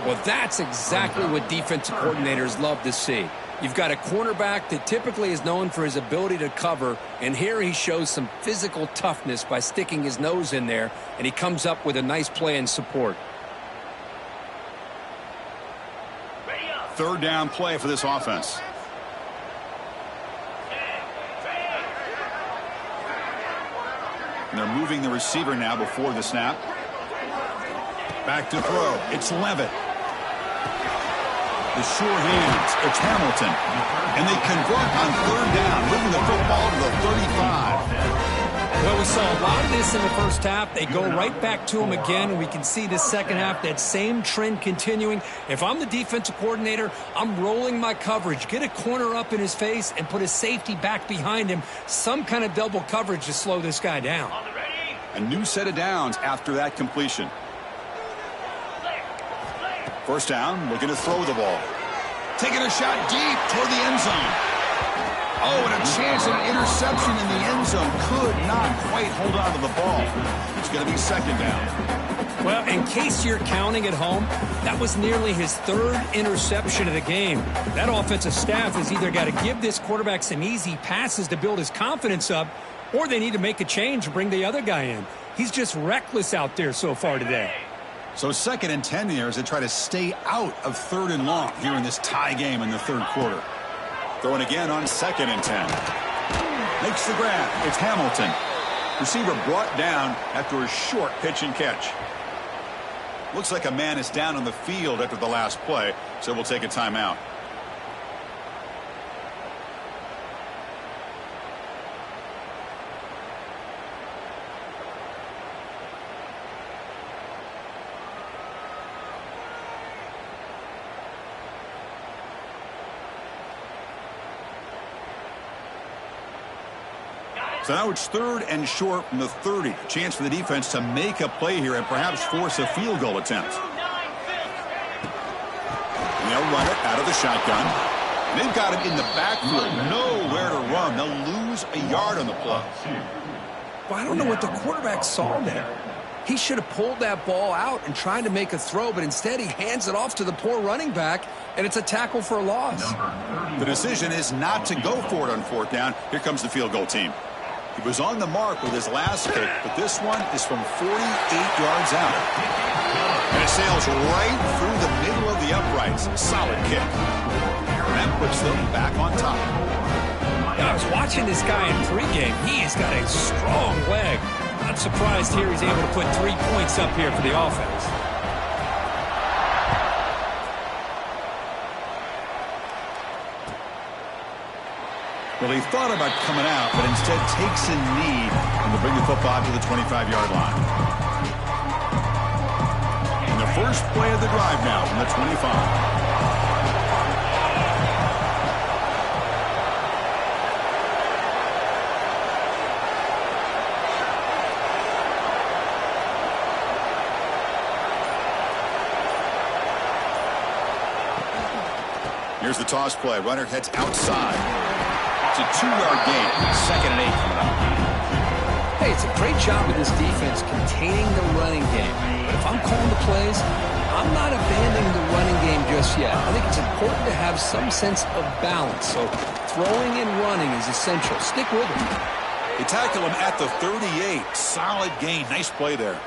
Well, that's exactly what defensive coordinators love to see. You've got a cornerback that typically is known for his ability to cover, and here he shows some physical toughness by sticking his nose in there, and he comes up with a nice play in support. Third down play for this offense. And they're moving the receiver now before the snap. Back to throw. It's Levitt. The sure hands. It's Hamilton. And they convert on third down, moving the football to the 35. Well, we saw a lot of this in the first half. They go right back to him again, and we can see the second half, that same trend continuing. If I'm the defensive coordinator, I'm rolling my coverage. Get a corner up in his face and put a safety back behind him. Some kind of double coverage to slow this guy down. A new set of downs after that completion. First down, looking to throw the ball. Taking a shot deep toward the end zone. Oh, and a chance at an interception in the end zone. Could not quite hold on to the ball. It's going to be second down. Well, in case you're counting at home, that was nearly his third interception of the game. That offensive staff has either got to give this quarterback some easy passes to build his confidence up, or they need to make a change and bring the other guy in. He's just reckless out there so far today. So second and 10 here as they try to stay out of third and long here in this tie game in the third quarter. Throwing again on second and 10. Makes the grab. It's Hamilton. Receiver brought down after a short pitch and catch. Looks like a man is down on the field after the last play, so we'll take a timeout. So now it's third and short from the 30. A chance for the defense to make a play here and perhaps force a field goal attempt. And they'll run it out of the shotgun. And they've got him in the backfield. Nowhere to run. They'll lose a yard on the play. Well, I don't know what the quarterback saw there. He should have pulled that ball out and tried to make a throw, but instead he hands it off to the poor running back, and it's a tackle for a loss. The decision is not to go for it on 4th down. Here comes the field goal team. He was on the mark with his last kick, but this one is from 48 yards out. And it sails right through the middle of the uprights. Solid kick. And that puts them back on top. I was watching this guy in pregame. He has got a strong leg. Not surprised here he's able to put 3 points up here for the offense. Well, he thought about coming out, but instead takes a knee and will bring the football to the 25-yard line. And the first play of the drive now from the 25. Here's the toss play. Runner heads outside. It's a 2-yard gain. 2nd and 8 coming up. Hey, it's a great job of this defense containing the running game. But if I'm calling the plays, I'm not abandoning the running game just yet. I think it's important to have some sense of balance. So throwing and running is essential. Stick with it. They tackle him at the 38. Solid gain. Nice play there.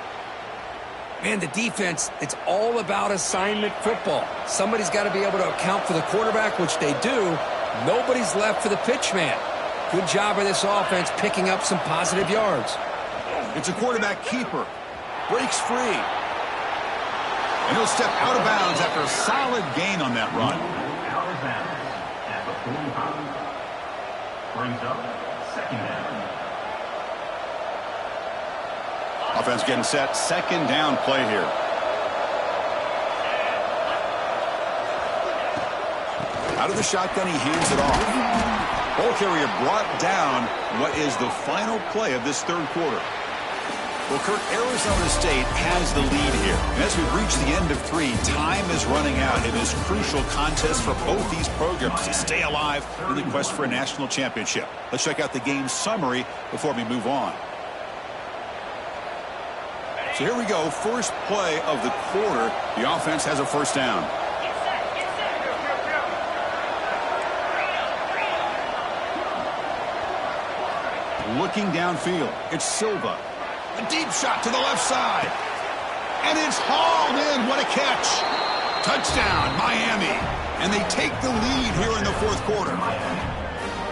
Man, the defense, it's all about assignment football. Somebody's got to be able to account for the quarterback, which they do. Nobody's left for the pitch man. Good job of this offense picking up some positive yards. It's a quarterback keeper. Breaks free. And he'll step out of bounds after a solid gain on that run. Out of bounds at the 45. Brings up 2nd down. Offense getting set. 2nd down play here. Out of the shotgun, he hands it off. Ball carrier brought down what is the final play of this 3rd quarter. Well, Kirk, Arizona State has the lead here. And as we reach the end of 3, time is running out in this crucial contest for both these programs to stay alive in the quest for a national championship. Let's check out the game summary before we move on. So here we go. First play of the quarter. The offense has a 1st down. Looking downfield. It's Silva. A deep shot to the left side. And it's hauled in. What a catch. Touchdown, Miami. And they take the lead here in the 4th quarter.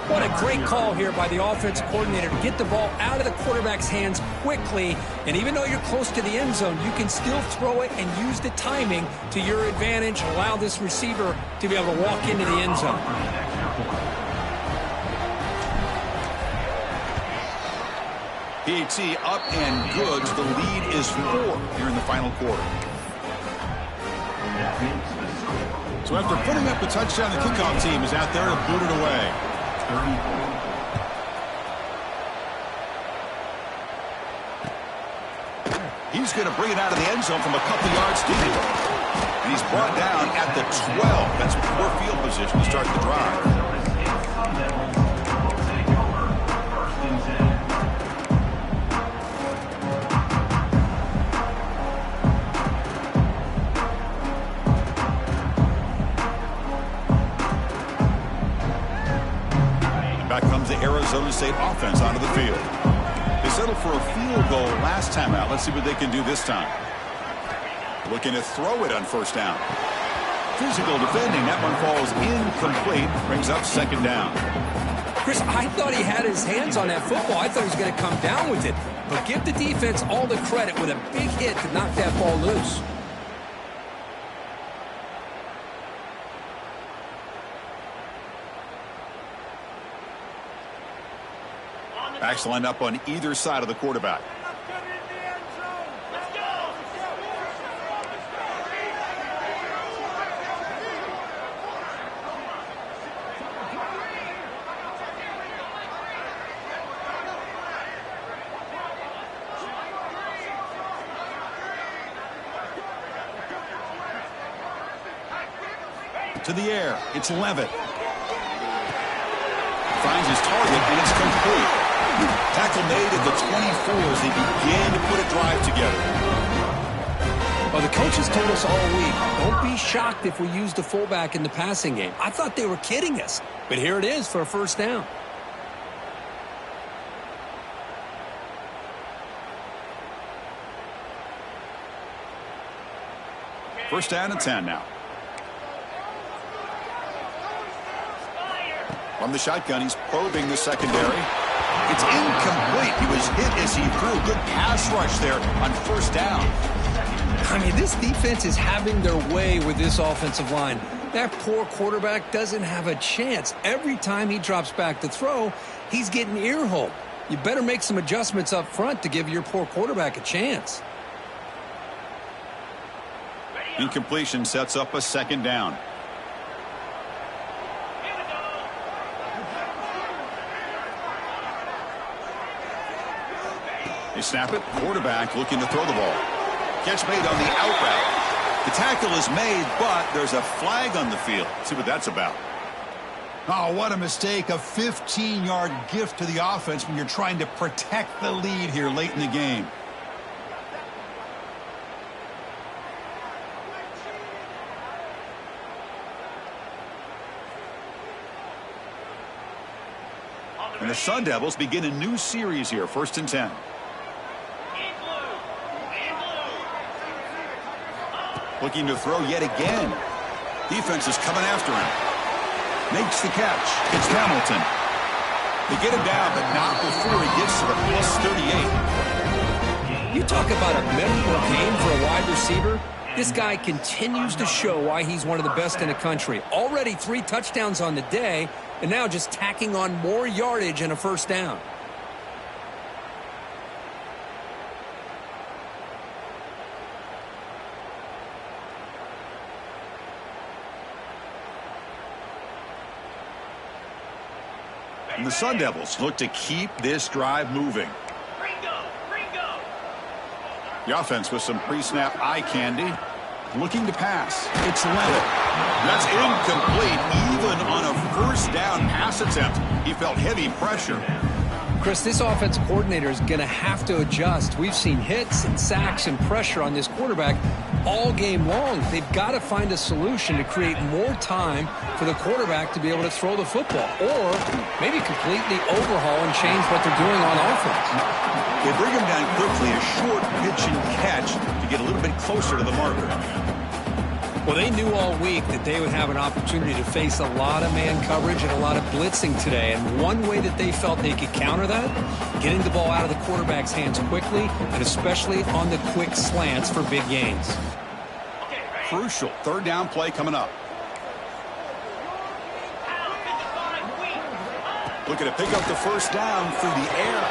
What a great call here by the offensive coordinator to get the ball out of the quarterback's hands quickly. And even though you're close to the end zone, you can still throw it and use the timing to your advantage. Allow this receiver to be able to walk into the end zone. PAT up and good. The lead is 4 here in the final quarter. So after putting up the touchdown, the kickoff team is out there to boot it away. He's going to bring it out of the end zone from a couple yards deep. And he's brought down at the 12. That's poor field position to start the drive. Back comes the Arizona State offense onto the field. They settled for a field goal last time out. Let's see what they can do this time. Looking to throw it on 1st down. Physical defending. That one falls incomplete. Brings up 2nd down. Chris, I thought he had his hands on that football. I thought he was going to come down with it. But give the defense all the credit with a big hit to knock that ball loose. Backs lined up on either side of the quarterback. To the air. It's Levitt. Finds his target, and it's complete. Tackle made at the 24 as they began to put a drive together. Well, the coaches told us all week, don't be shocked if we use the fullback in the passing game. I thought they were kidding us, but here it is for a first down. First down and 10 now. From the shotgun, he's probing the secondary. It's incomplete. He was hit as he threw. Good pass rush there on first down. I mean, this defense is having their way with this offensive line. That poor quarterback doesn't have a chance. Every time he drops back to throw, he's getting ear-hole. You better make some adjustments up front to give your poor quarterback a chance. Incompletion sets up a second down. They snap it. Quarterback looking to throw the ball. Catch made on the out route. The tackle is made, but there's a flag on the field. Let's see what that's about. Oh, what a mistake. A 15-yard gift to the offense when you're trying to protect the lead here late in the game. And the Sun Devils begin a new series here, first and 10. Looking to throw yet again. Defense is coming after him. Makes the catch. It's Hamilton. They get him down, but not before he gets to the +38. You talk about a memorable game for a wide receiver. This guy continues to show why he's one of the best in the country. Already 3 touchdowns on the day, and now just tacking on more yardage and a first down. And the Sun Devils look to keep this drive moving. The offense with some pre-snap eye candy. Looking to pass. It's Leonard. That's incomplete. Even on a first down pass attempt, he felt heavy pressure. Chris, this offensive coordinator is going to have to adjust. We've seen hits and sacks and pressure on this quarterback all game long. They've got to find a solution to create more time for the quarterback to be able to throw the football, or maybe completely overhaul and change what they're doing on offense. They bring him down quickly, a short pitch and catch to get a little bit closer to the marker. Well, they knew all week that they would have an opportunity to face a lot of man coverage and a lot of blitzing today. And one way that they felt they could counter that, getting the ball out of the quarterback's hands quickly, and especially on the quick slants for big gains. Crucial third down play coming up. Looking to pick up the first down through the air.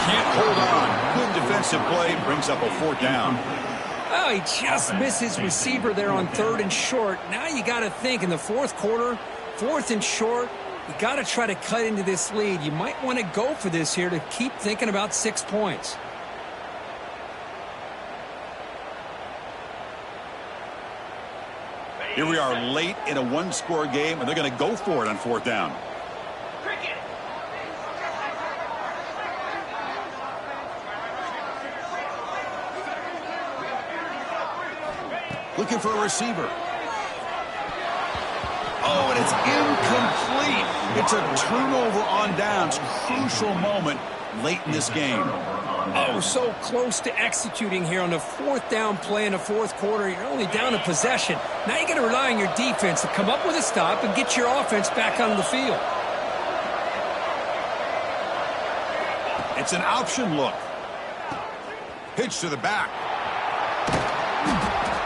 Can't hold on. Good defensive play, brings up a fourth down. Oh, he just missed his receiver there on 3rd and short. Now you got to think in the fourth quarter, 4th and short, you got to try to cut into this lead. You might want to go for this here to keep thinking about 6 points. Here we are late in a one-score game, and they're going to go for it on 4th down. Looking for a receiver. Oh, and it's incomplete. It's a turnover on downs. Crucial moment late in this game. Oh, so close to executing here on the 4th down play in the 4th quarter. You're only down a possession. Now you got to rely on your defense to come up with a stop and get your offense back on the field. It's an option look. Pitch to the back.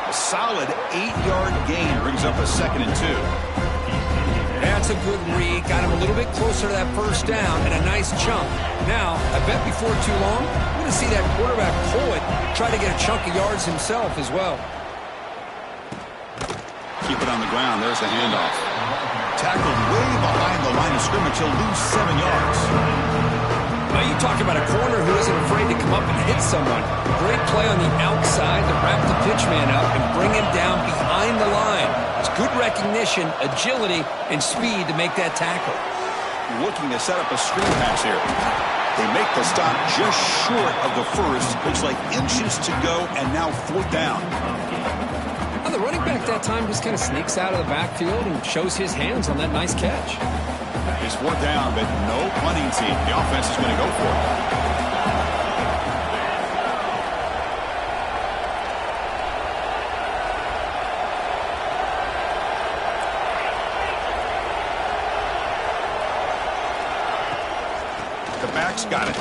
A solid 8-yard gain brings up a 2nd and 2. That's a good read. Got him a little bit closer to that first down and a nice chunk. Now, I bet before too long, we're going to see that quarterback pull it, try to get a chunk of yards himself as well. Keep it on the ground. There's the handoff. Tackled way behind the line of scrimmage. He'll lose 7 yards. Now you talk about a corner who isn't afraid to come up and hit someone. Great play on the outside to wrap the pitch man up and bring him down behind the line. It's good recognition, agility, and speed to make that tackle. looking to set up a screen pass here. They make the stop just short of the first. Looks like inches to go, and now 4th down. Well, the running back that time just kind of sneaks out of the backfield and shows his hands on that nice catch. It's 4th down, but no punting team. The offense is going to go for it. The back's got it.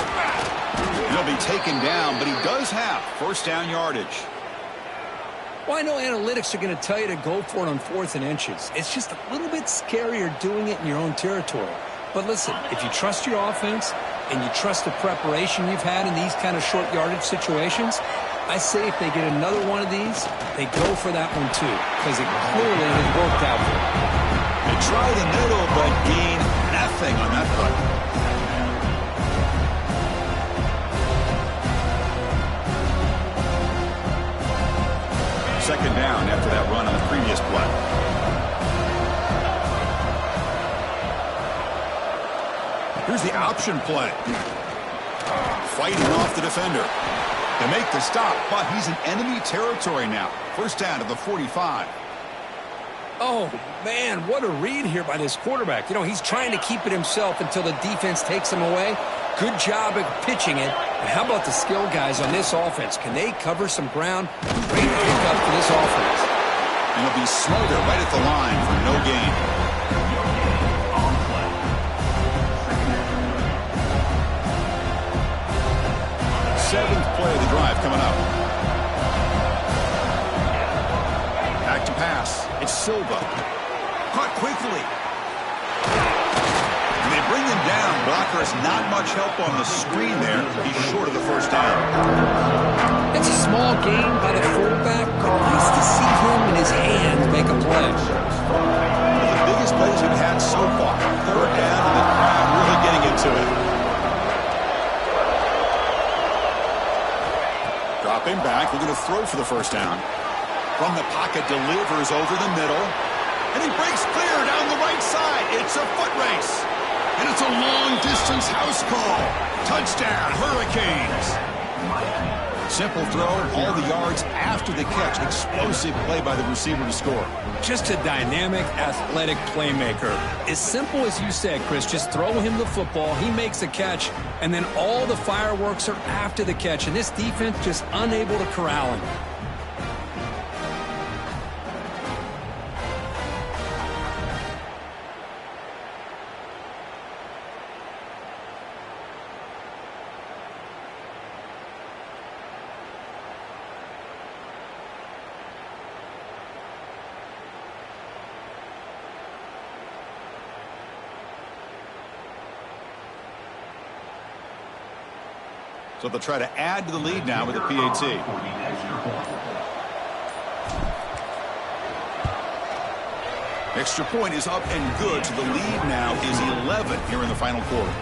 He'll be taken down, but he does have 1st down yardage. Well, I know analytics are going to tell you to go for it on 4th and inches. It's just a little bit scarier doing it in your own territory. But listen, if you trust your offense and you trust the preparation you've had in these kind of short yardage situations, I say if they get another one of these, they go for that one too, because it clearly has worked out for them. They try the middle, but gain nothing on that play. 2nd down after that run on the previous play. Here's the option play. Fighting off the defender. They make the stop, but he's in enemy territory now. 1st down to the 45. Oh, man, what a read here by this quarterback. You know, he's trying to keep it himself until the defense takes him away. Good job at pitching it. And how about the skill guys on this offense? Can they cover some ground? Great pickup for this offense. And he'll be smothered right at the line for no gain. Seventh play of the drive coming up. Back to pass. It's Silva. Caught quickly. And they bring him down. Blocker has not much help on the screen there. He's short of the 1st down. It's a small gain by the fullback. Nice to see him and his hands make a play. One of the biggest plays we've had so far. 3rd down, and the crowd really getting into it. Dropping back, looking to throw for the 1st down. From the pocket, delivers over the middle. And he breaks clear down the right side. It's a foot race. And it's a long-distance house call. Touchdown, Hurricanes. Simple throw, all the yards after the catch. Explosive play by the receiver to score. Just a dynamic, athletic playmaker. As simple as you said, Chris, just throw him the football, he makes a catch, and then all the fireworks are after the catch. And this defense just unable to corral him. So they'll try to add to the lead now with a PAT. Extra point is up and good, so the lead now is 11 here in the final quarter.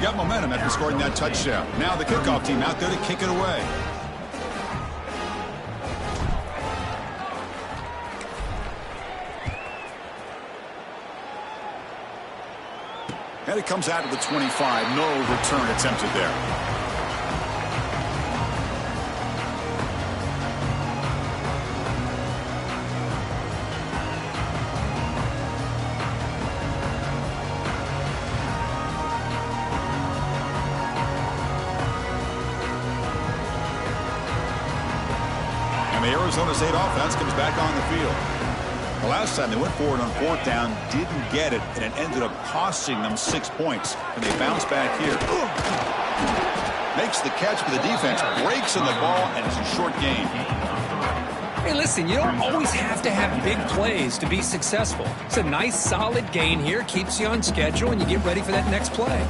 Got momentum after scoring that touchdown. Now the kickoff team out there to kick it away. And it comes out to the 25. No return attempted there. And the Arizona State offense comes back on the field. The last time they went forward on 4th down, didn't get it, and it ended up costing them 6 points. And they bounce back here. Makes the catch for the defense, breaks in the ball, and it's a short gain. Hey, listen, you don't always have to have big plays to be successful. It's a nice, solid gain here, keeps you on schedule, and you get ready for that next play.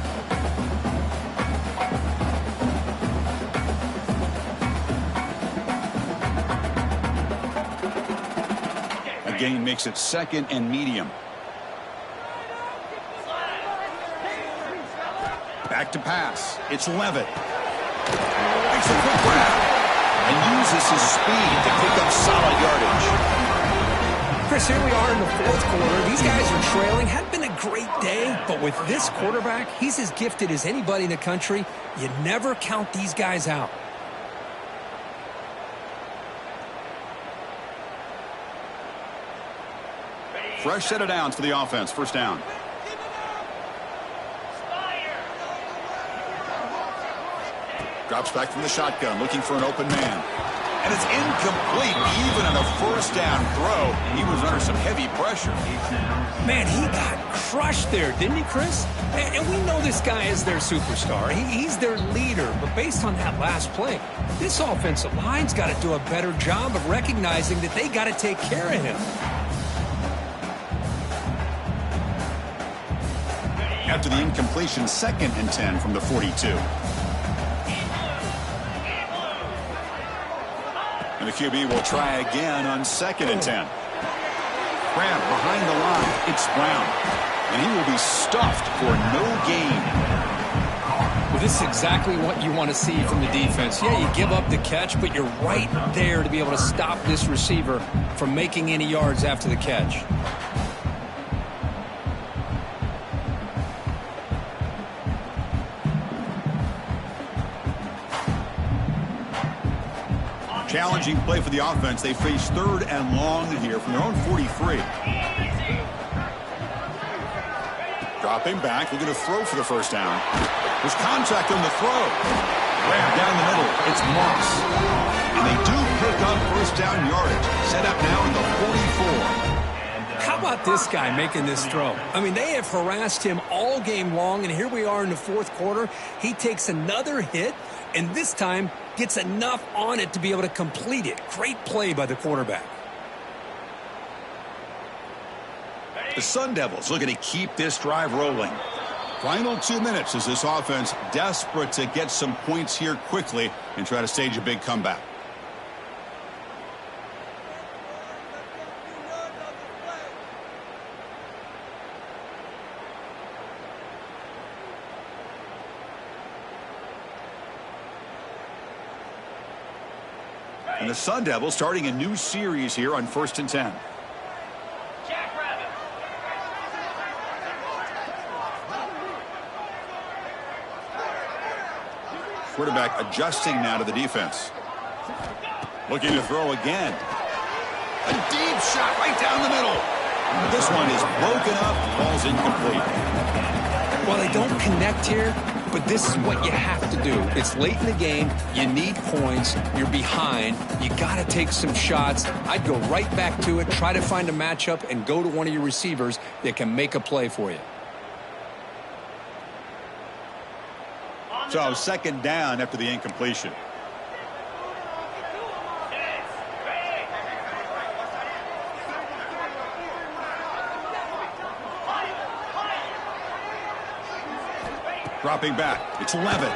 Gain makes it 2nd and medium. Back to pass. It's Levitt. Makes a quick grab and uses his speed to pick up solid yardage. Chris, here we are in the fourth quarter. These guys are trailing. Hadn't been a great day, but with this quarterback, he's as gifted as anybody in the country. You never count these guys out. Fresh set of downs for the offense. First down. Drops back from the shotgun, looking for an open man. And it's incomplete, even on a first down throw. He was under some heavy pressure. Man, he got crushed there, didn't he, Chris? And we know this guy is their superstar. He's their leader. But based on that last play, this offensive line's got to do a better job of recognizing that they got to take care of him. After the incompletion, 2nd and 10 from the 42. And the QB will try again on 2nd and 10. Grant behind the line. It's Brown. And he will be stuffed for no gain. Well, this is exactly what you want to see from the defense. Yeah, you give up the catch, but you're right there to be able to stop this receiver from making any yards after the catch. Challenging play for the offense. They face 3rd and long here from their own 43. Dropping back, looking to throw for the first down. There's contact on the throw. Grab down the middle. It's Moss. And they do pick up first down yardage. Set up now at the 44. How about this guy making this throw? I mean, they have harassed him all game long, and here we are in the fourth quarter. He takes another hit, and this time gets enough on it to be able to complete it. Great play by the quarterback. The Sun Devils looking to keep this drive rolling. Final 2 minutes as this offense desperate to get some points here quickly and try to stage a big comeback. And the Sun Devils starting a new series here on 1st and 10. Quarterback adjusting now to the defense. Looking to throw again. A deep shot right down the middle. This one is broken up, falls incomplete. Well, they don't connect here, but this is what you have to do. It's late in the game. You need points. You're behind. You got to take some shots. I'd go right back to it, try to find a matchup, and go to one of your receivers that can make a play for you. So 2nd down after the incompletion. Dropping back. It's Levitt.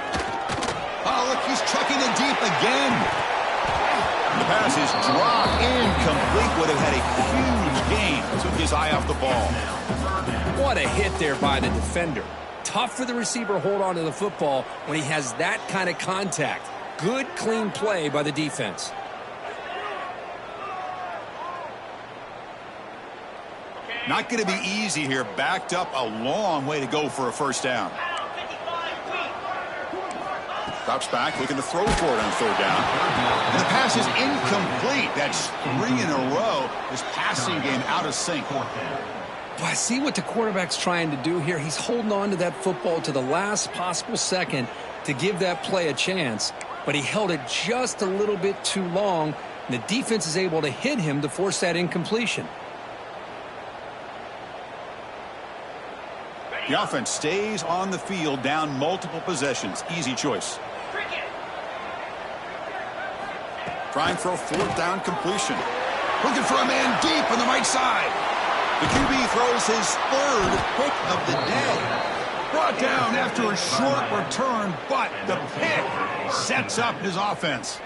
Oh, look, he's chucking it deep again. The pass is dropped incomplete. Would have had a huge gain. Took his eye off the ball. What a hit there by the defender. Tough for the receiver to hold on to the football when he has that kind of contact. Good, clean play by the defense. Not going to be easy here. Backed up a long way to go for a first down. Drops back, looking to throw for it on 3rd down. And the pass is incomplete. That's 3 in a row. His passing game out of sync. Well, I see what the quarterback's trying to do here. He's holding on to that football to the last possible second to give that play a chance. But he held it just a little bit too long. And the defense is able to hit him to force that incompletion. The offense stays on the field, down multiple possessions. Easy choice. Trying for a 4th down completion. Looking for a man deep on the right side. The QB throws his 3rd pick of the day. Brought down after a short return, but the pick sets up his offense.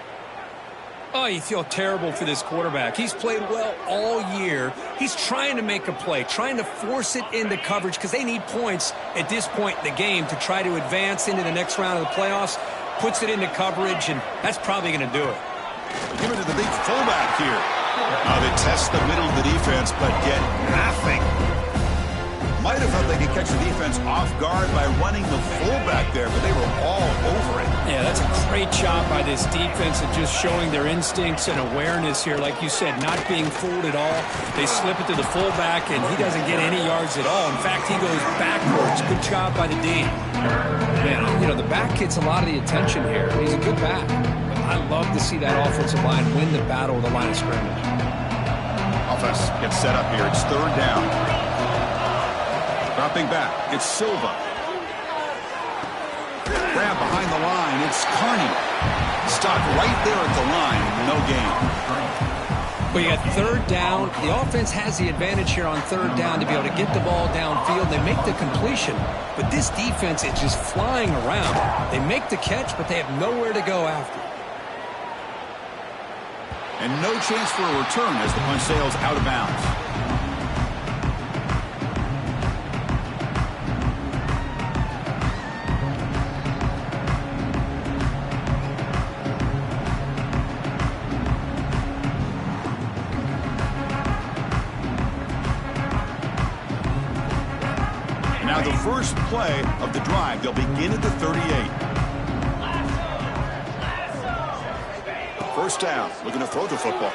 Oh, you feel terrible for this quarterback. He's played well all year. He's trying to make a play, trying to force it into coverage because they need points at this point in the game to try to advance into the next round of the playoffs. Puts it into coverage, and that's probably going to do it. Give it to the big fullback here. Oh, they test the middle of the defense, but get nothing. Might have thought they could catch the defense off guard by running the fullback there, but they were all over it. Yeah, that's a great job by this defense of just showing their instincts and awareness here. Like you said, not being fooled at all. They slip it to the fullback, and he doesn't get any yards at all. In fact, he goes backwards. Good job by the D. Man, you know, the back gets a lot of the attention here. He's a good back. But I love to see that offensive line win the battle of the line of scrimmage. Offense gets set up here. It's third down. Dropping back, it's Silva. Grab behind the line, it's Carney. Stopped right there at the line, no gain. Well, you got third down. The offense has the advantage here on third down to be able to get the ball downfield. They make the completion, but this defense is just flying around. They make the catch, but they have nowhere to go after. And no chance for a return as the punt sails out of bounds. Now the first play of the drive, they'll begin at the 38. First down, looking to throw the football.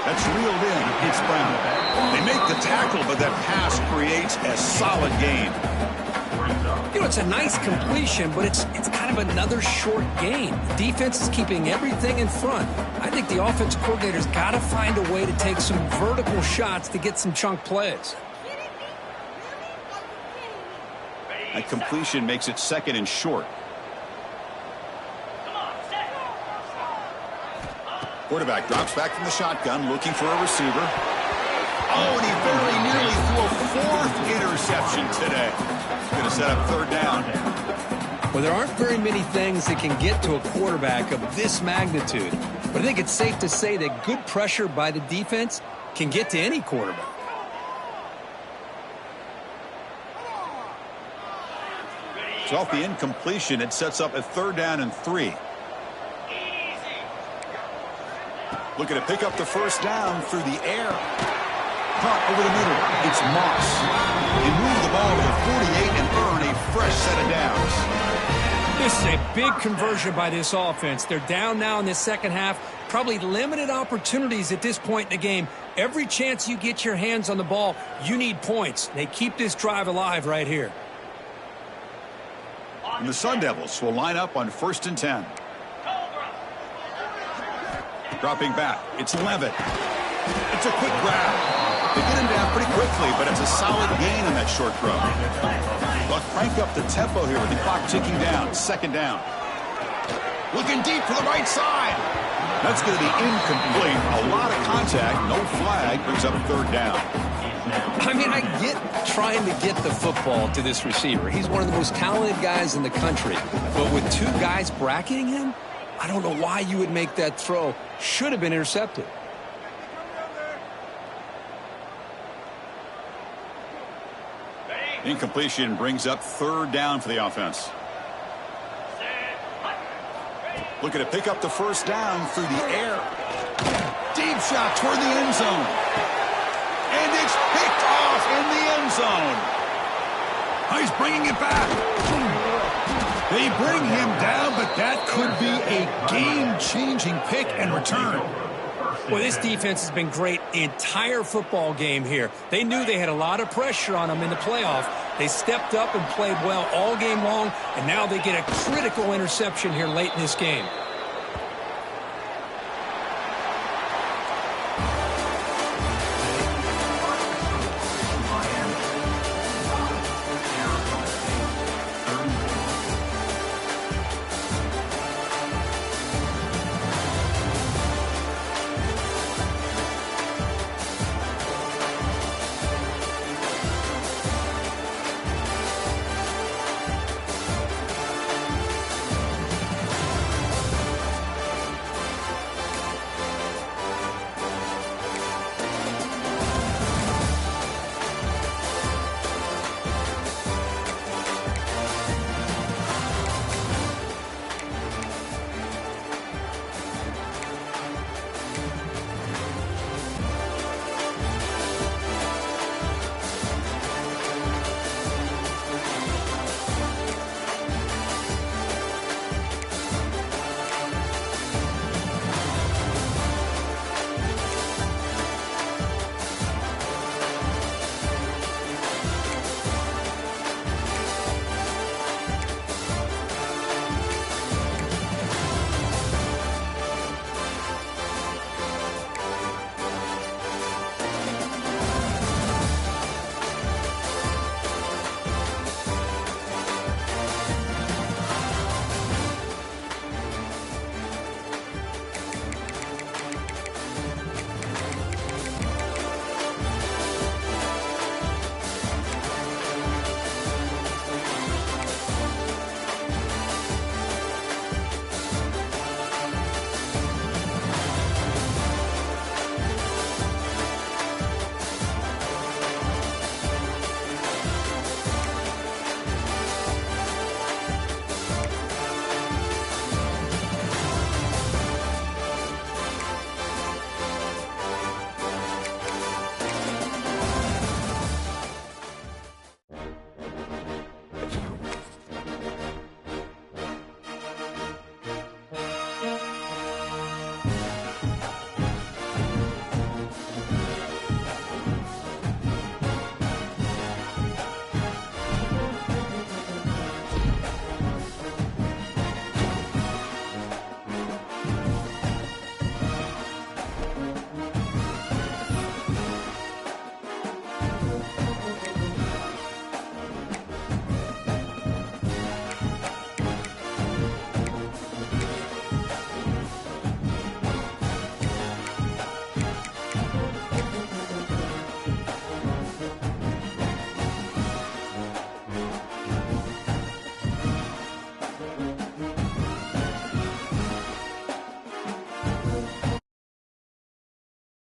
That's reeled in, it's Brown. They make the tackle, but that pass creates a solid gain. You know, it's a nice completion, but it's kind of another short gain. The defense is keeping everything in front. I think the offense coordinator's got to find a way to take some vertical shots to get some chunk plays. That completion makes it second and short. Quarterback drops back from the shotgun, looking for a receiver. Oh, and he very nearly threw a fourth interception today. He's going to set up third down. Well, there aren't very many things that can get to a quarterback of this magnitude. But I think it's safe to say that good pressure by the defense can get to any quarterback. So off the incompletion, it sets up a third down and 3. Looking to pick up the first down through the air. Caught over the middle. It's Moss. He moved the ball to the 48 and earn a fresh set of downs. This is a big conversion by this offense. They're down now in the second half. Probably limited opportunities at this point in the game. Every chance you get your hands on the ball, you need points. They keep this drive alive right here. And the Sun Devils will line up on 1st and 10. Dropping back, it's Levitt. It's a quick grab. They get him down pretty quickly, but it's a solid gain on that short throw. They'll crank up the tempo here with the clock ticking down. Second down. Looking deep to the right side. That's going to be incomplete. A lot of contact, no flag, brings up third down. I mean, I get trying to get the football to this receiver. He's one of the most talented guys in the country. But with two guys bracketing him, I don't know why you would make that throw. Should have been intercepted. Incompletion brings up third down for the offense. Looking to pick up the first down through the air. Deep shot toward the end zone. And it's picked off in the end zone. He's bringing it back. They bring him down, but that could be a game-changing pick and return. Well, this defense has been great the entire football game here. They knew they had a lot of pressure on them in the playoff. They stepped up and played well all game long, and now they get a critical interception here late in this game.